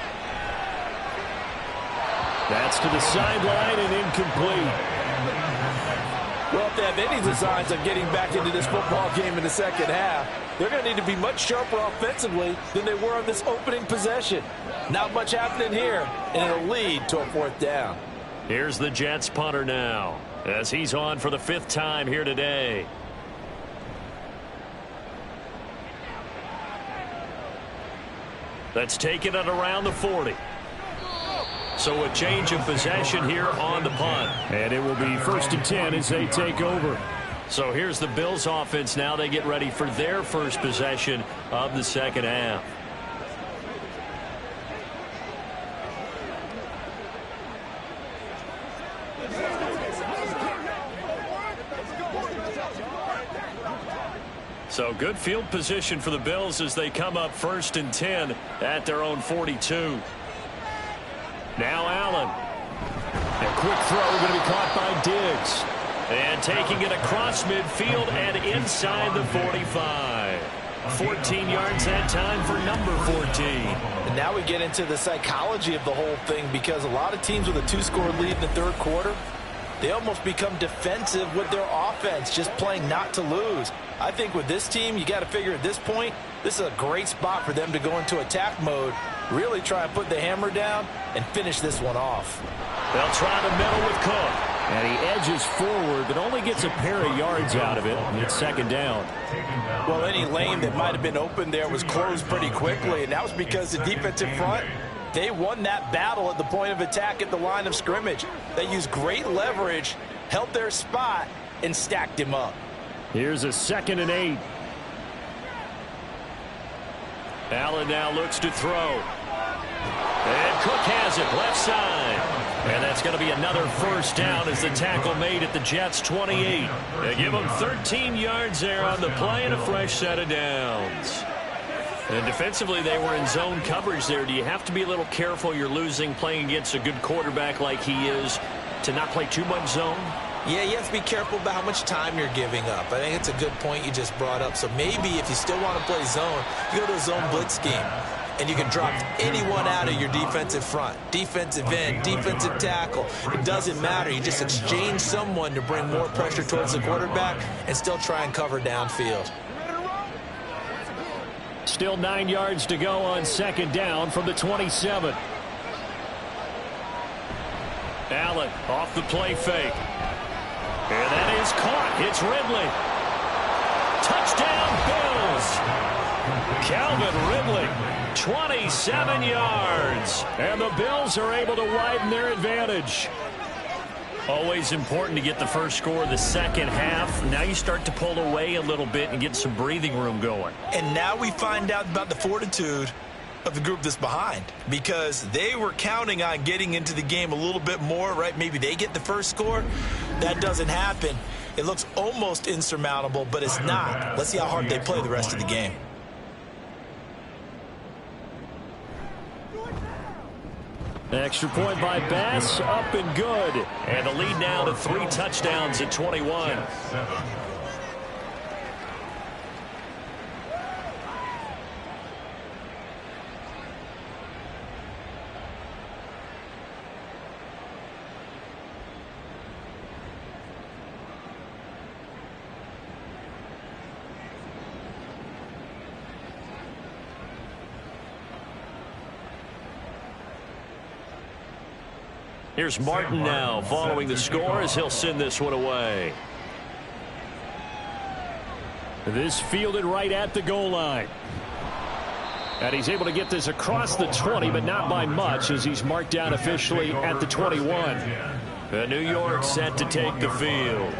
That's to the sideline and incomplete. Well, if they have any designs of getting back into this football game in the second half, they're going to need to be much sharper offensively than they were on this opening possession. Not much happening here, and it'll lead to a fourth down. Here's the Jets punter now, as he's on for the 5th time here today. That's taken it around the 40. So a change of possession here on the punt. And it will be 1st and 10 as they take over. So here's the Bills offense now. They get ready for their first possession of the second half. So good field position for the Bills as they come up 1st and 10 at their own 42. Now Allen. A quick throw going to be caught by Diggs. And taking it across midfield and inside the 45. 14 yards that time for number 14. And now we get into the psychology of the whole thing, because a lot of teams with a 2-score lead in the third quarter, they almost become defensive with their offense, just playing not to lose. I think with this team, you got to figure at this point, this is a great spot for them to go into attack mode, really try and put the hammer down and finish this one off. They'll try the middle with Cook. And he edges forward, but only gets a pair of yards out of it. And it's 2nd down. Well, any lane that might have been open there was closed pretty quickly, and that was because the defensive front, they won that battle at the point of attack at the line of scrimmage. They used great leverage, held their spot, and stacked him up. Here's a 2nd and 8. Allen now looks to throw. And Cook has it, left side. And that's going to be another 1st down as the tackle made at the Jets' 28. They give them 13 yards there on the play and a fresh set of downs. And defensively, they were in zone coverage there. Do you have to be a little careful you're losing playing against a good quarterback like he is to not play too much zone? Yeah, you have to be careful about how much time you're giving up. I think it's a good point you just brought up. So maybe if you still want to play zone, you go to a zone blitz scheme, and you can drop anyone out of your defensive front, defensive end, defensive tackle. It doesn't matter. You just exchange someone to bring more pressure towards the quarterback and still try and cover downfield. Still 9 yards to go on second down from the 27. Allen off the play fake. And that is caught. It's Ridley. Touchdown, Bills. Calvin Ridley, 27 yards. And the Bills are able to widen their advantage. Always important to get the first score of the second half. Now you start to pull away a little bit and get some breathing room going. And now we find out about the fortitude of the group that's behind, because they were counting on getting into the game a little bit more, right? Maybe they get the first score. That doesn't happen. It looks almost insurmountable, but it's not. Let's see how hard they play the rest of the game. Extra point by Bass, up and good. And the lead now to 3 touchdowns at 21. Here's Martin now following the score as he'll send this one away. This fielded right at the goal line. And he's able to get this across the 20, but not by much, as he's marked down officially at the 21. The New York set to take the field.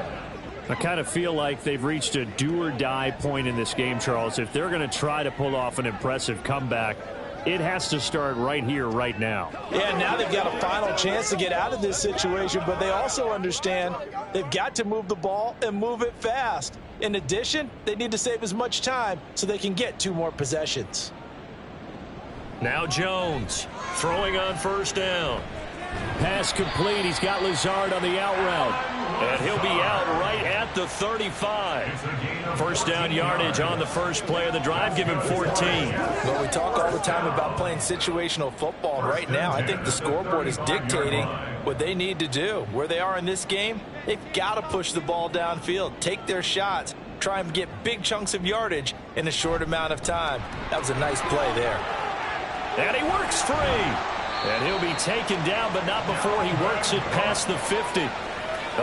I kind of feel like they've reached a do-or-die point in this game, Charles. If they're going to try to pull off an impressive comeback, it has to start right here, right now. Yeah, now they've got a final chance to get out of this situation, but they also understand they've got to move the ball and move it fast. In addition, they need to save as much time so they can get 2 more possessions. Now Jones throwing on first down. Pass complete. He's got Lazard on the out route. And he'll be out right at the 35. First down yardage on the first play of the drive. Give him 14. Well, we talk all the time about playing situational football. And right now, I think the scoreboard is dictating what they need to do. Where they are in this game, they've got to push the ball downfield, take their shots, try and get big chunks of yardage in a short amount of time. That was a nice play there. And he works free. And he'll be taken down, but not before he works it past the 50.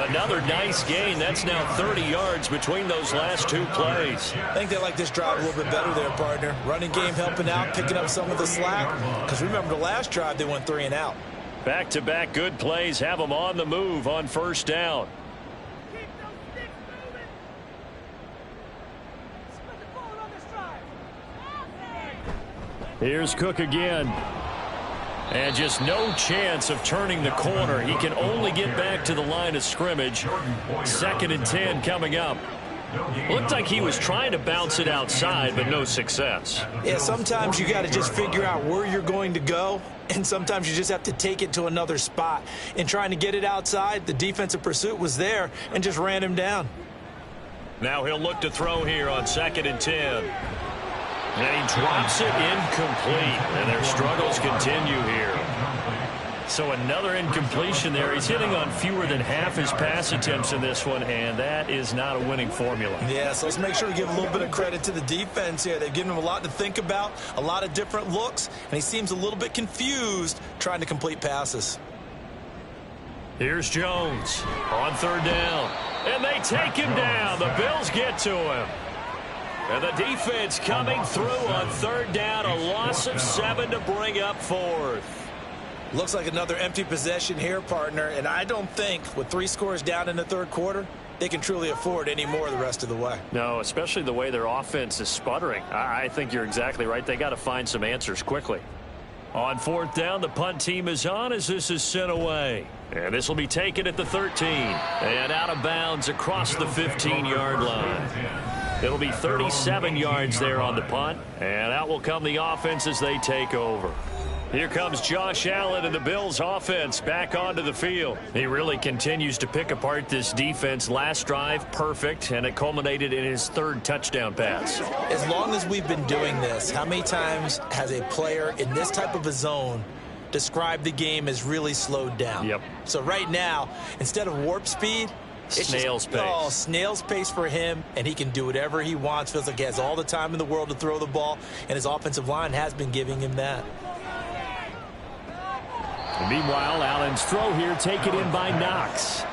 Another nice gain. That's now 30 yards between those last 2 plays. I think they like this drive a little bit better there, partner. Running game helping out, picking up some of the slack. Because remember, the last drive, they went 3 and out. Back-to-back good plays have them on the move on first down. Here's Cook again. And just no chance of turning the corner. He can only get back to the line of scrimmage. 2nd and 10 coming up. Looked like he was trying to bounce it outside, but no success. Yeah, sometimes you got to just figure out where you're going to go, and sometimes you just have to take it to another spot. In trying to get it outside, the defensive pursuit was there and just ran him down. Now he'll look to throw here on 2nd and 10. And he drops it incomplete. And their struggles continue here. So another incompletion there. He's hitting on fewer than half his pass attempts in this one, and that is not a winning formula. Yeah, so let's make sure we give a little bit of credit to the defense here. They've given him a lot to think about, a lot of different looks, and he seems a little bit confused trying to complete passes. Here's Jones on 3rd down. And they take him down. The Bills get to him. And the defense coming through on 3rd down. A loss of 7 to bring up 4th. Looks like another empty possession here, partner. And I don't think with 3 scores down in the 3rd quarter, they can truly afford any more the rest of the way. No, especially the way their offense is sputtering. I think you're exactly right. They got to find some answers quickly. On 4th down, the punt team is on as this is sent away. And this will be taken at the 13. And out of bounds across the 15-yard line. It'll be 37 yards there on the punt, and out will come the offense as they take over. Here comes Josh Allen and the Bills offense back onto the field. He really continues to pick apart this defense. Last drive, perfect, and it culminated in his third touchdown pass. As long as we've been doing this, how many times has a player in this type of a zone described the game as really slowed down? Yep. So right now, instead of warp speed, it's snail's pace. Oh, snail's pace for him, and he can do whatever he wants. Feels like he has all the time in the world to throw the ball, and his offensive line has been giving him that. And meanwhile, Allen's throw here taken in by Knox.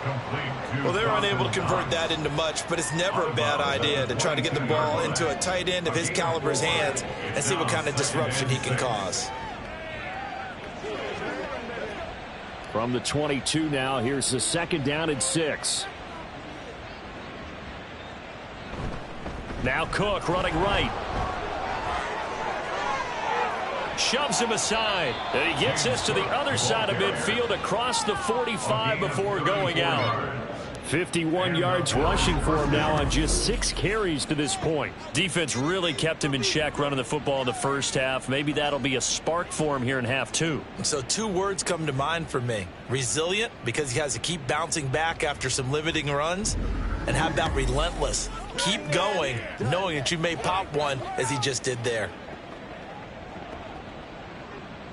Well, they're unable to convert that into much, but it's never a bad idea to try to get the ball into a tight end of his caliber's hands and see what kind of disruption he can cause. From the 22 now, here's the 2nd down and 6. Now Cook running right. Shoves him aside. And he gets this to the other side of midfield across the 45 before going out. 51 yards rushing for him now on just 6 carries to this point. Defense really kept him in check running the football in the first half. Maybe that'll be a spark for him here in half 2. So 2 words come to mind for me. Resilient, because he has to keep bouncing back after some limiting runs. And how about relentless? Keep going, knowing that you may pop one as he just did there.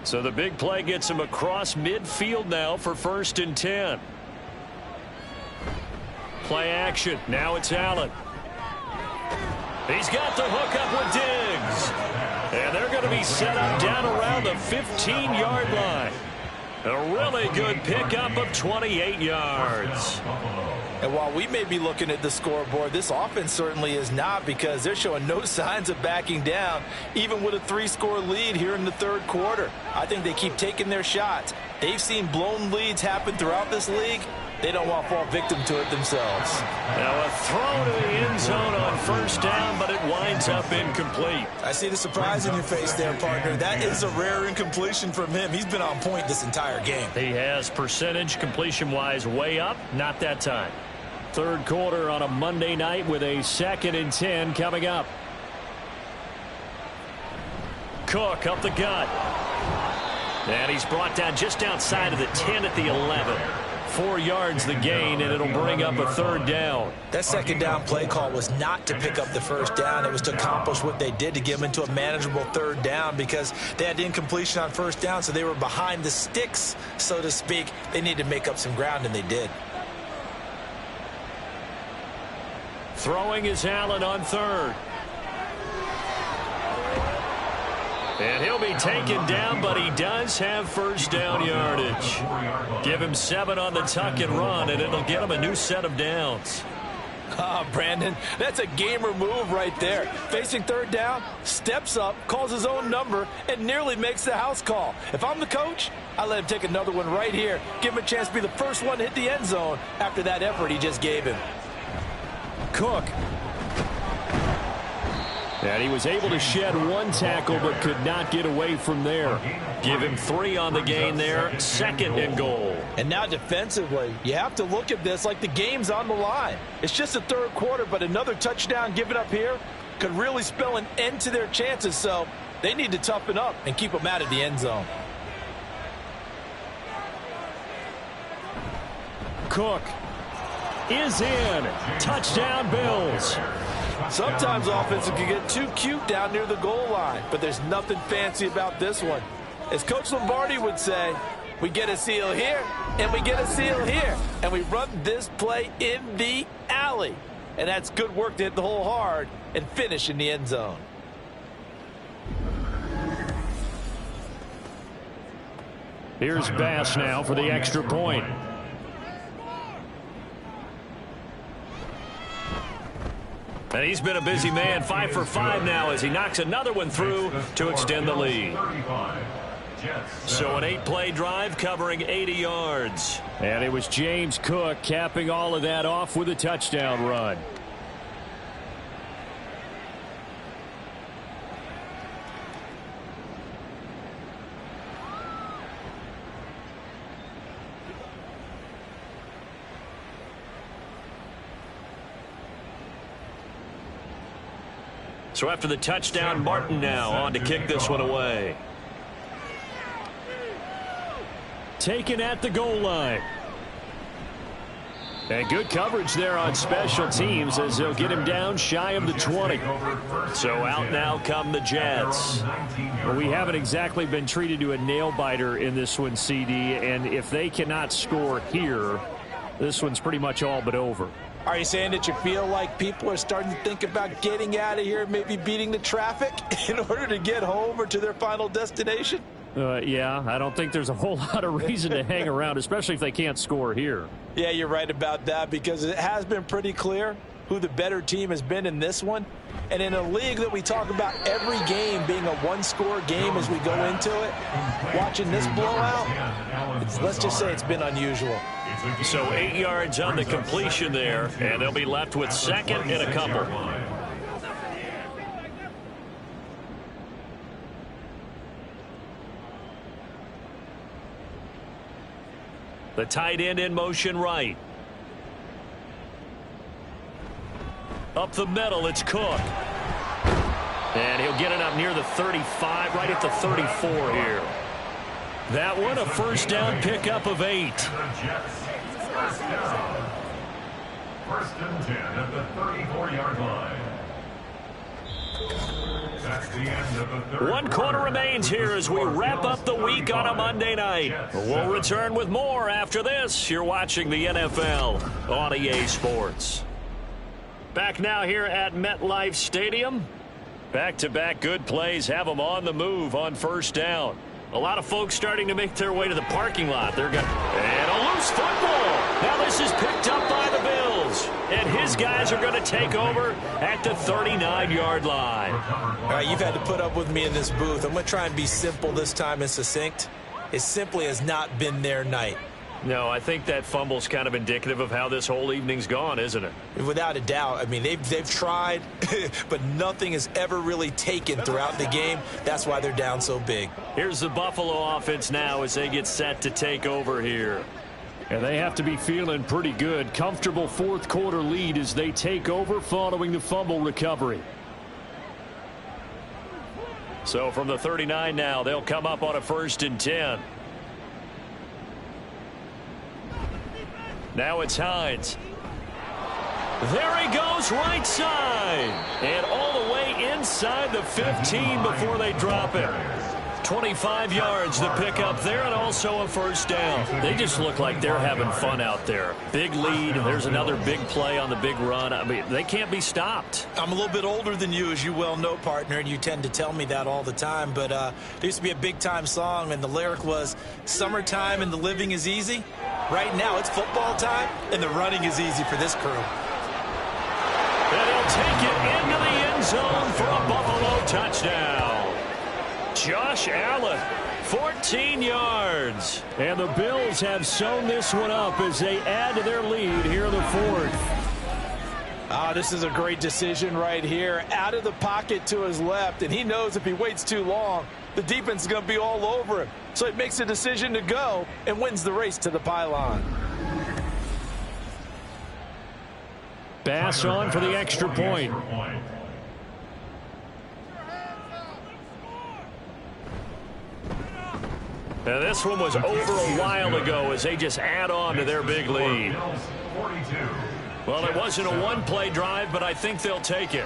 So the big play gets him across midfield now for 1st and 10. Play action. Now it's Allen. He's got the hook up with Diggs. And they're going to be set up down around the 15-yard line. A really good pickup of 28 yards. And while we may be looking at the scoreboard, this offense certainly is not, because they're showing no signs of backing down, even with a 3-score lead here in the 3rd quarter. I think they keep taking their shots. They've seen blown leads happen throughout this league. They don't want to fall victim to it themselves. Now a throw to the end zone on 1st down, but it winds up incomplete. I see the surprise in your face there, partner. That is a rare incompletion from him. He's been on point this entire game. He has percentage completion-wise way up, not that time. 3rd quarter on a Monday night with a 2nd and 10 coming up. Cook up the gut. And he's brought down just outside of the 10 at the 11. 4 yards the gain, and it'll bring up a 3rd down. That 2nd down play call was not to pick up the 1st down. It was to accomplish what they did, to get them into a manageable 3rd down, because they had incompletion on 1st down, so they were behind the sticks, so to speak. They needed to make up some ground, and they did. Throwing is Allen on 3rd. And he'll be taken down, but he does have 1st down yardage. Give him 7 on the tuck and run, and it'll get him a new set of downs. Brandon, that's a gamer move right there. Facing 3rd down, steps up, calls his own number, and nearly makes the house call. If I'm the coach, I let him take another one right here. Give him a chance to be the first one to hit the end zone after that effort he just gave him. Cook. And he was able to shed 1 tackle but could not get away from there. Give him 3 on the gain there. 2nd and goal. And now defensively, you have to look at this like the game's on the line. It's just the 3rd quarter, but another touchdown given up here could really spell an end to their chances. So they need to toughen up and keep them out of the end zone. Cook is in. Touchdown, Bills. Sometimes offenses can get too cute down near the goal line, but there's nothing fancy about this one. As Coach Lombardi would say, we get a seal here, and we get a seal here, and we run this play in the alley. And that's good work to hit the hole hard and finish in the end zone. Here's Bass now for the extra point. And he's been a busy man, 5 for 5 now as he knocks another one through to extend the lead. So an 8-play drive covering 80 yards. And it was James Cook capping all of that off with a touchdown run. So after the touchdown, Martin now on to kick this one away. Taken at the goal line. And good coverage there on special teams as they'll get him down shy of the 20. So out now come the Jets. Well, we haven't exactly been treated to a nail-biter in this one, CD, and if they cannot score here, this one's pretty much all but over. Are you saying that you feel like people are starting to think about getting out of here, maybe beating the traffic in order to get home or to their final destination? Yeah, I don't think there's a whole lot of reason to hang around, especially if they can't score here. Yeah, you're right about that because it has been pretty clear who the better team has been in this one. And in a league that we talk about every game being a one-score game as we go into it, watching this blowout, let's just say it's been unusual. So 8 yards on the completion there, and they'll be left with second and a couple. The tight end in motion right. Up the middle, it's Cook. And he'll get it up near the 35, right at the 34 here. That one, a first down pickup of 8. First down. First and 10 at the 34-yard line. That's the end of the third. One quarter remains here as we wrap up the week on a Monday night. We'll return with more after this. You're watching the NFL on EA Sports. Back now here at MetLife Stadium. Back-to-back good plays have them on the move on first down. A lot of folks starting to make their way to the parking lot. They're going and a loose football. Now this is picked up by the Bills. And his guys are going to take over at the 39-yard line. All right, you've had to put up with me in this booth. I'm going to try and be simple this time and succinct. It simply has not been their night. No, I think that fumble's kind of indicative of how this whole evening's gone, isn't it? Without a doubt. I mean, they've tried, but nothing has ever really taken throughout the game. That's why they're down so big. Here's the Buffalo offense now as they get set to take over here. And they have to be feeling pretty good. Comfortable fourth quarter lead as they take over following the fumble recovery. So from the 39 now, they'll come up on a first and 10. Now it's Hines. There he goes, right side. And all the way inside the 15 before they drop it. 25 yards the pickup there, and also a first down. They just look like they're having fun out there. Big lead. There's another big play on the big run. I mean, they can't be stopped. I'm a little bit older than you, as you well know, partner, and you tend to tell me that all the time. But there used to be a big-time song, and the lyric was, "Summertime and the living is easy." Right now, it's football time, and the running is easy for this crew. And he'll take it into the end zone for a Buffalo touchdown. Josh Allen, 14 yards. And the Bills have sewn this one up as they add to their lead here in the fourth. This is a great decision right here. Out of the pocket to his left, and he knows if he waits too long, the defense is going to be all over him. So he makes a decision to go and wins the race to the pylon. Bass on for the extra point. Now this one was over a while ago as they just add on to their big lead. Well, it wasn't a one-play drive, but I think they'll take it.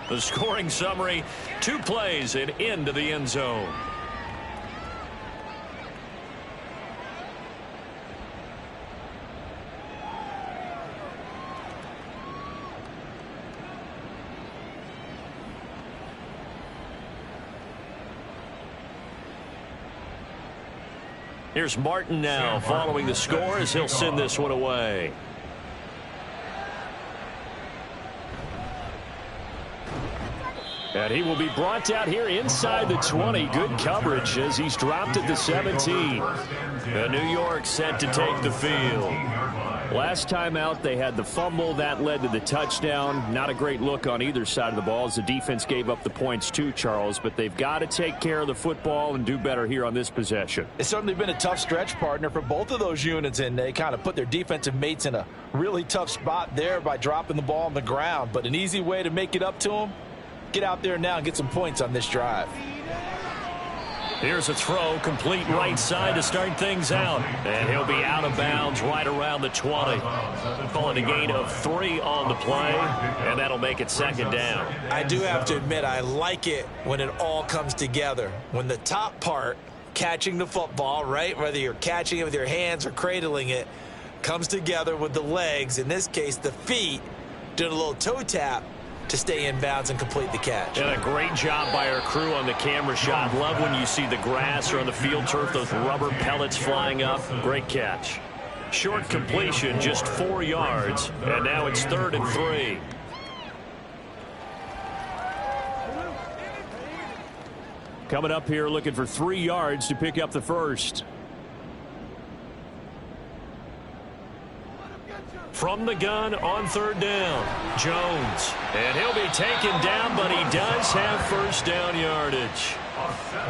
The scoring summary, 2 plays and into the end zone. Here's Martin now following the score as he'll send this one away. And he will be brought out here inside the 20. Good coverage as he's dropped at the 17. And New York set to take the field. Last time out, they had the fumble. That led to the touchdown. Not a great look on either side of the ball as the defense gave up the points too, Charles. But they've got to take care of the football and do better here on this possession. It's certainly been a tough stretch, partner, for both of those units, and they kind of put their defensive mates in a really tough spot there by dropping the ball on the ground. But an easy way to make it up to them, Get out there now and get some points on this drive. Here's a throw, complete right side to start things out. And he'll be out of bounds right around the 20. Calling a gain of 3 on the play, and that'll make it second down. I do have to admit, I like it when it all comes together. When the top part, catching the football, right, whether you're catching it with your hands or cradling it, comes together with the legs, in this case the feet, doing a little toe tap to stay in bounds and complete the catch. And a great job by our crew on the camera shot. Love when you see the grass or on the field turf, those rubber pellets flying up. Great catch. Short completion, just 4 yards, and now it's 3rd and 3. Coming up here looking for 3 yards to pick up the first. From the gun on 3rd down, Jones. And he'll be taken down, but he does have first down yardage.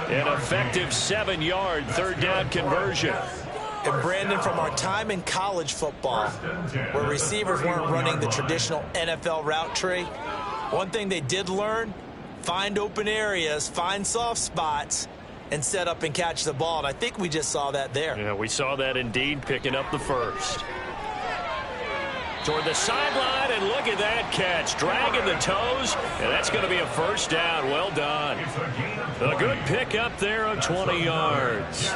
An effective 7-yard 3rd down conversion. And Brandon, from our time in college football, where receivers weren't running the traditional NFL route tree, one thing they did learn, find open areas, find soft spots, and set up and catch the ball. And I think we just saw that there. Yeah, we saw that indeed, picking up the first. Toward the sideline, and look at that catch. Dragging the toes, and that's going to be a first down. Well done. A good pick up there of 20 yards.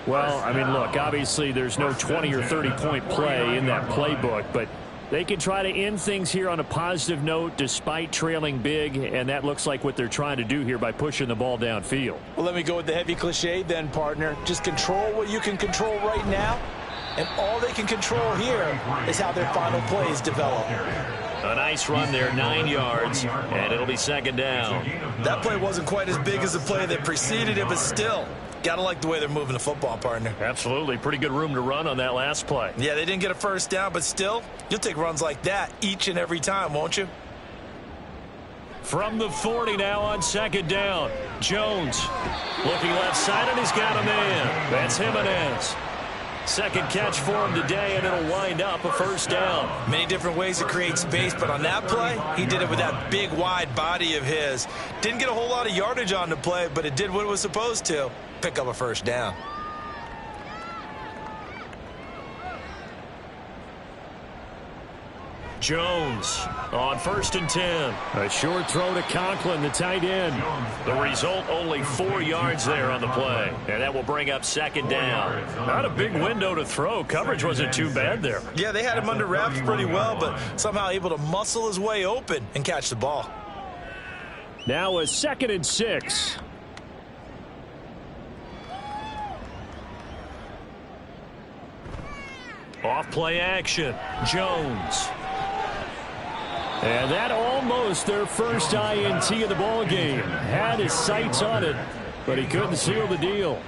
Well, I mean, look, obviously there's no 20 or 30-point play in that playbook, but they can try to end things here on a positive note despite trailing big, and that looks like what they're trying to do here by pushing the ball downfield. Well, let me go with the heavy cliche then, partner. Just control what you can control right now. And all they can control here is how their final plays develop. A nice run there, 9 yards, and it'll be second down. That play wasn't quite as big as the play that preceded it, but still, gotta like the way they're moving the football, partner. Absolutely. Pretty good room to run on that last play. Yeah, they didn't get a first down, but still, you'll take runs like that each and every time, won't you? From the 40 now on second down. Jones looking left side, and he's got a man. That's Jimenez. Second catch for him today, and it'll wind up a first down. Many different ways to create space, but on that play, he did it with that big, wide body of his. Didn't get a whole lot of yardage on the play, but it did what it was supposed to. Pick up a first down. Jones on 1st and 10. A short throw to Conklin, the tight end. The result, only 4 yards there on the play. And that will bring up second down. Not a big window to throw. Coverage wasn't too bad there. Yeah, they had him under wraps pretty well, but somehow able to muscle his way open and catch the ball. Now a 2nd and 6. Off play action. Jones. And that almost their first INT of the ball game. Had his sights on it, but he couldn't seal the deal.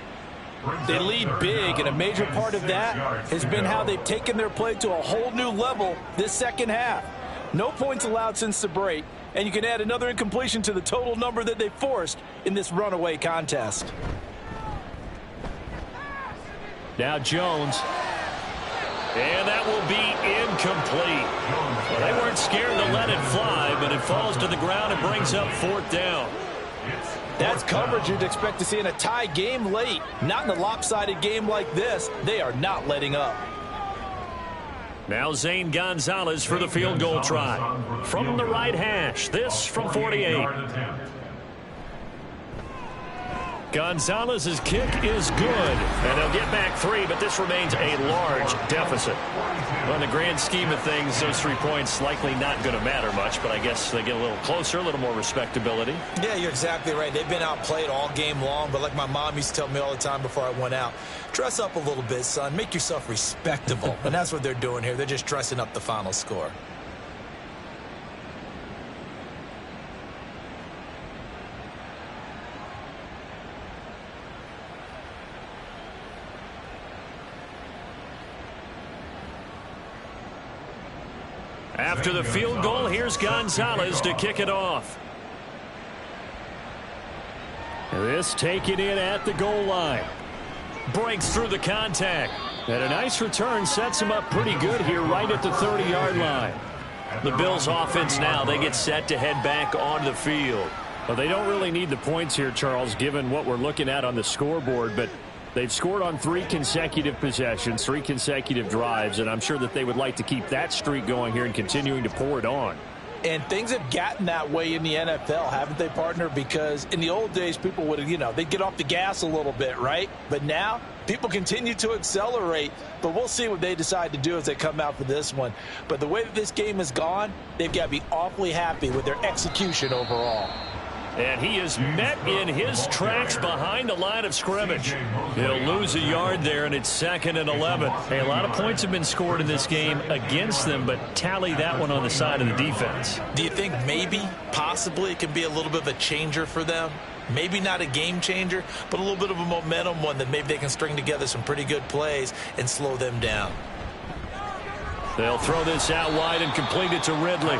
They lead big, and a major part of that has been how they've taken their play to a whole new level this second half. No points allowed since the break, and you can add another incompletion to the total number that they forced in this runaway contest. Now Jones. And that will be incomplete. Well, they weren't scared to let it fly, but it falls to the ground and brings up 4th down. That's coverage you'd expect to see in a tie game late. Not in a lopsided game like this. They are not letting up. Now Zane Gonzalez for the field goal try. From the right hash, this from 48. Gonzalez's kick is good, and they'll get back 3, but this remains a large deficit. Well, in the grand scheme of things, those 3 points likely not going to matter much, but I guess they get a little closer, a little more respectability. Yeah, you're exactly right. They've been outplayed all game long, but like my mom used to tell me all the time before I went out, dress up a little bit, son. Make yourself respectable. And that's what they're doing here. They're just dressing up the final score. After the field goal, here's Gonzalez to kick it off. This taken in at the goal line. Breaks through the contact. And a nice return sets him up pretty good here right at the 30-yard line. The Bills offense now, they get set to head back onto the field. Well, they don't really need the points here, Charles, given what we're looking at on the scoreboard, but they've scored on 3 consecutive possessions, 3 consecutive drives, and I'm sure that they would like to keep that streak going here and continuing to pour it on. And things have gotten that way in the NFL, haven't they, partner? Because in the old days, people would, they'd get off the gas a little bit, right? But now, people continue to accelerate. But we'll see what they decide to do as they come out for this one. But the way that this game has gone, they've got to be awfully happy with their execution overall. And he is met in his tracks behind the line of scrimmage. He'll lose a yard there, and it's 2nd and 11. Hey, a lot of points have been scored in this game against them, but tally that one on the side of the defense. Do you think maybe, possibly, it can be a little bit of a changer for them? Maybe not a game changer, but a little bit of a momentum one that maybe they can string together some pretty good plays and slow them down. They'll throw this out wide and complete it to Ridley.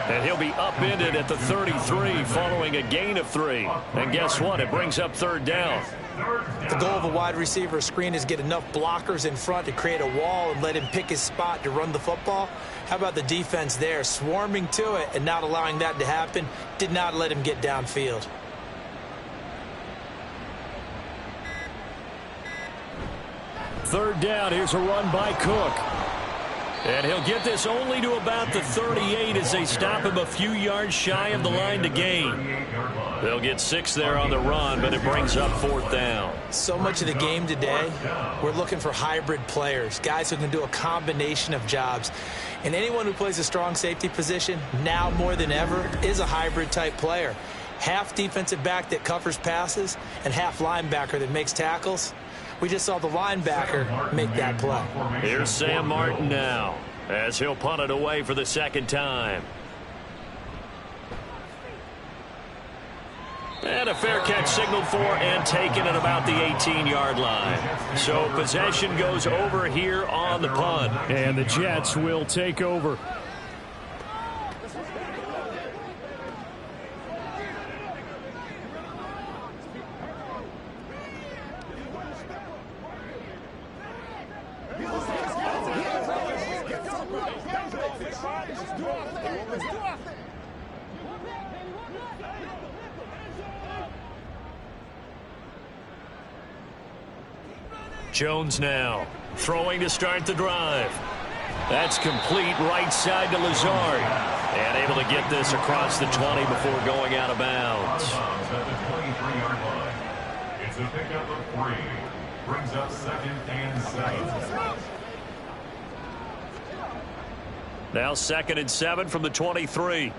And he'll be upended at the 33 following a gain of 3. And guess what? It brings up 3rd down. The goal of a wide receiver screen is get enough blockers in front to create a wall and let him pick his spot to run the football. How about the defense there, swarming to it and not allowing that to happen? Did not let him get downfield. Third down. Here's a run by Cook. And he'll get this only to about the 38 as they stop him a few yards shy of the line to gain. They'll get 6 there on the run, but it brings up 4th down. So much of the game today, we're looking for hybrid players, guys who can do a combination of jobs. And anyone who plays a strong safety position, now more than ever, is a hybrid type player. Half defensive back that covers passes and half linebacker that makes tackles. We just saw the linebacker make that play. Here's Sam Martin now as he'll punt it away for the 2nd time. And a fair catch signaled for and taken at about the 18-yard line. So possession goes over here on the punt. And the Jets will take over. Jones now throwing to start the drive. That's complete right side to Lazard. And able to get this across the 20 before going out of bounds. At the 23-yard line. It's a pickup of 3. Brings up 2nd and 7. Now 2nd and 7 from the 23.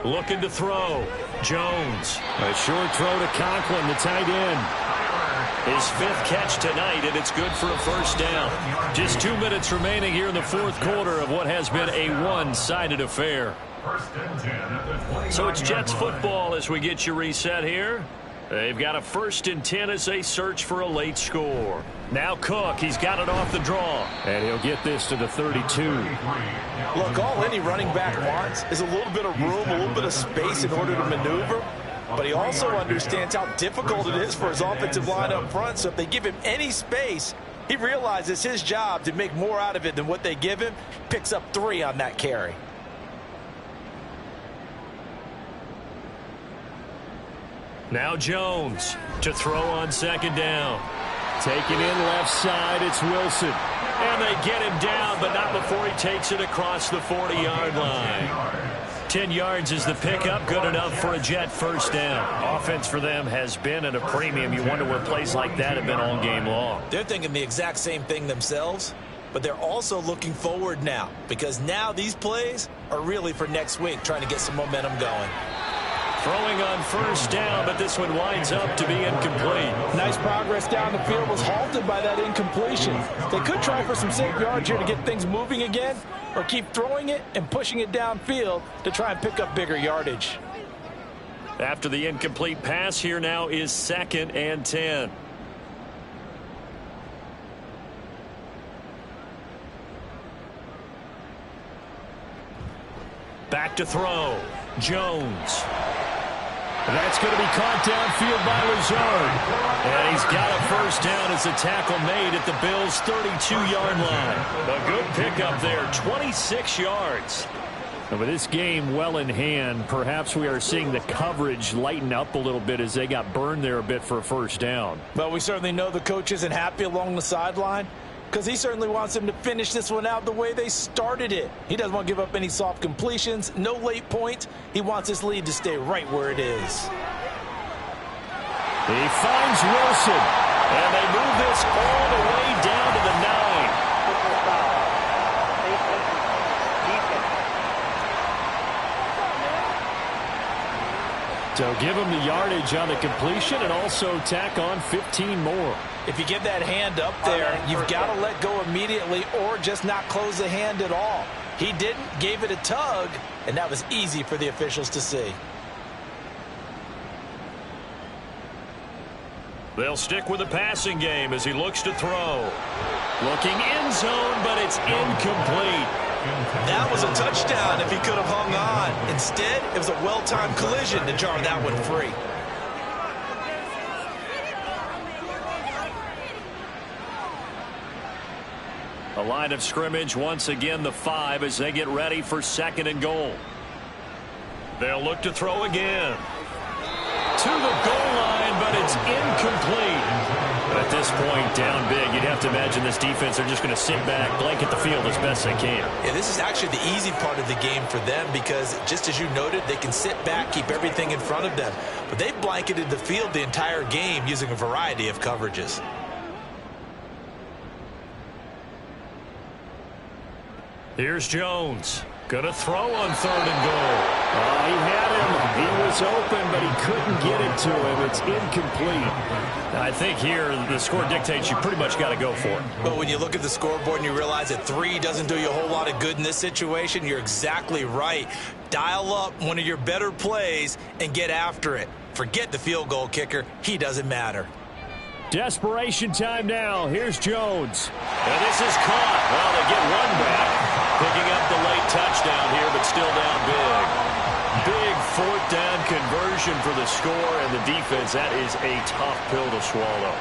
Looking to throw. Jones. A short throw to Conklin, the tight end. His 5th catch tonight, and it's good for a 1st down. Just 2 minutes remaining here in the 4th quarter of what has been a one-sided affair. 1st and 10 at the 20. So it's Jets football as we get you reset here. They've got a 1st and 10 as they search for a late score. Now Cook, he's got it off the draw. And he'll get this to the 32. Look, all any running back wants is a little bit of room, a little bit of space in order to maneuver. But he also understands how difficult it is for his offensive line up front. So if they give him any space, he realizes his job to make more out of it than what they give him. Picks up 3 on that carry. Now Jones to throw on 2nd down. Taking in left side, it's Wilson. And they get him down, but not before he takes it across the 40-yard line. 10 yards is the pickup, good enough for a Jet 1st down. Offense for them has been at a premium. You wonder where plays like that have been all game long. They're thinking the exact same thing themselves, but they're also looking forward now because now these plays are really for next week, trying to get some momentum going. Throwing on 1st down, but this one winds up to be incomplete. Nice progress down the field was halted by that incompletion. They could try for some safe yards here to get things moving again, or keep throwing it and pushing it downfield to try and pick up bigger yardage. After the incomplete pass, here now is 2nd and 10. Back to throw. Jones. That's going to be caught downfield by Lazard. And he's got a first down as the tackle made at the Bills' 32-yard line. A good pickup there, 26 yards. And with this game well in hand, perhaps we are seeing the coverage lighten up a little bit as they got burned there a bit for a first down. Well, we certainly know the coach isn't happy along the sideline because he certainly wants them to finish this one out the way they started it. He doesn't want to give up any soft completions, no late points. He wants his lead to stay right where it is. He finds Wilson, and they move this all the way down to the 9. So give him the yardage on the completion and also tack on 15 more. If you get that hand up there, you've got to let go immediately or just not close the hand at all. He didn't, gave it a tug, and that was easy for the officials to see. They'll stick with the passing game as he looks to throw. Looking end zone, but it's incomplete. That was a touchdown if he could have hung on. Instead, it was a well-timed collision to jar that one free. A line of scrimmage, once again the 5 as they get ready for 2nd and goal. They'll look to throw again. To the goal line, but it's incomplete. At this point, down big, you'd have to imagine this defense, they're just going to sit back, blanket the field as best they can. Yeah, this is actually the easy part of the game for them because, just as you noted, they can sit back, keep everything in front of them. But they've blanketed the field the entire game using a variety of coverages. Here's Jones. Gonna throw on 3rd and goal. He had him. He was open, but he couldn't get it to him. It's incomplete. I think here the score dictates you pretty much got to go for it. But when you look at the scoreboard and you realize that 3 doesn't do you a whole lot of good in this situation, you're exactly right. Dial up one of your better plays and get after it. Forget the field goal kicker. He doesn't matter. Desperation time now. Here's Jones. And this is caught. Well, they get one back. Picking up the late touchdown here, but still down big. Big 4th down conversion for the score, and the defense, that is a tough pill to swallow.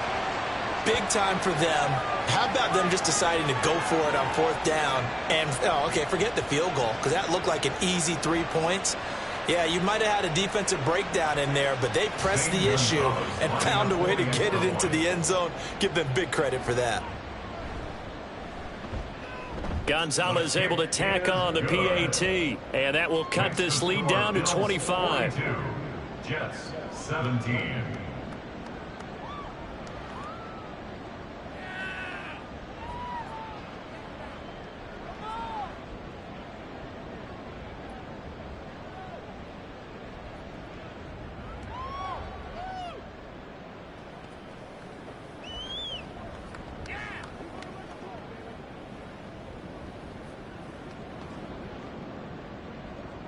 Big time for them. How about them just deciding to go for it on 4th down? And, forget the field goal, because that looked like an easy 3 points. Yeah, you might have had a defensive breakdown in there, but they pressed the issue and found a way to get it into the end zone. Give them big credit for that. Gonzalez able to tack on the PAT, and that will cut this lead down to 25. Jets 17.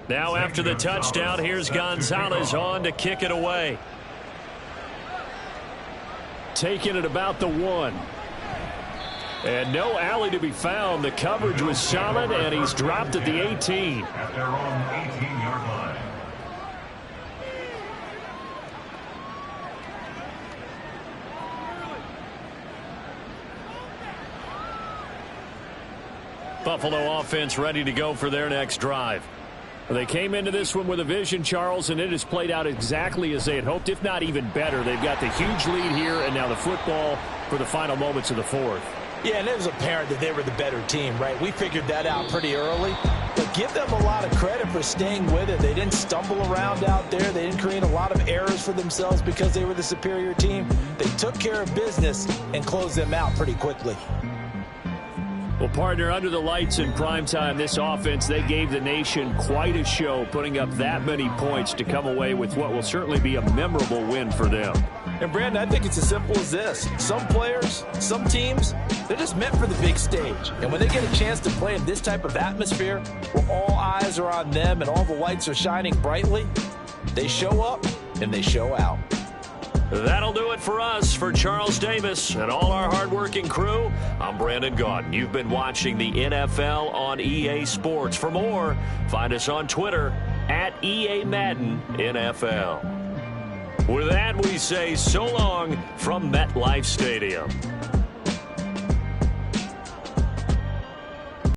Now after the touchdown, here's Gonzalez on to kick it away. Taking it about the 1. And no alley to be found. The coverage was solid, and he's dropped at the 18. At their own 18-yard line. Buffalo offense ready to go for their next drive. They came into this one with a vision, Charles, and it has played out exactly as they had hoped, if not even better. They've got the huge lead here, and now the football for the final moments of the 4th. Yeah, and it was apparent that they were the better team, right? We figured that out pretty early. But give them a lot of credit for staying with it. They didn't stumble around out there. They didn't create a lot of errors for themselves because they were the superior team. They took care of business and closed them out pretty quickly. Well, partner, under the lights in primetime, this offense, they gave the nation quite a show, putting up that many points to come away with what will certainly be a memorable win for them. And, Brandon, I think it's as simple as this. Some players, some teams, they're just meant for the big stage. And when they get a chance to play in this type of atmosphere where all eyes are on them and all the lights are shining brightly, they show up and they show out. That'll do it for us. For Charles Davis and all our hardworking crew, I'm Brandon Gaudin. You've been watching the NFL on EA Sports. For more, find us on Twitter @EA Madden NFL. With that, we say so long from MetLife Stadium.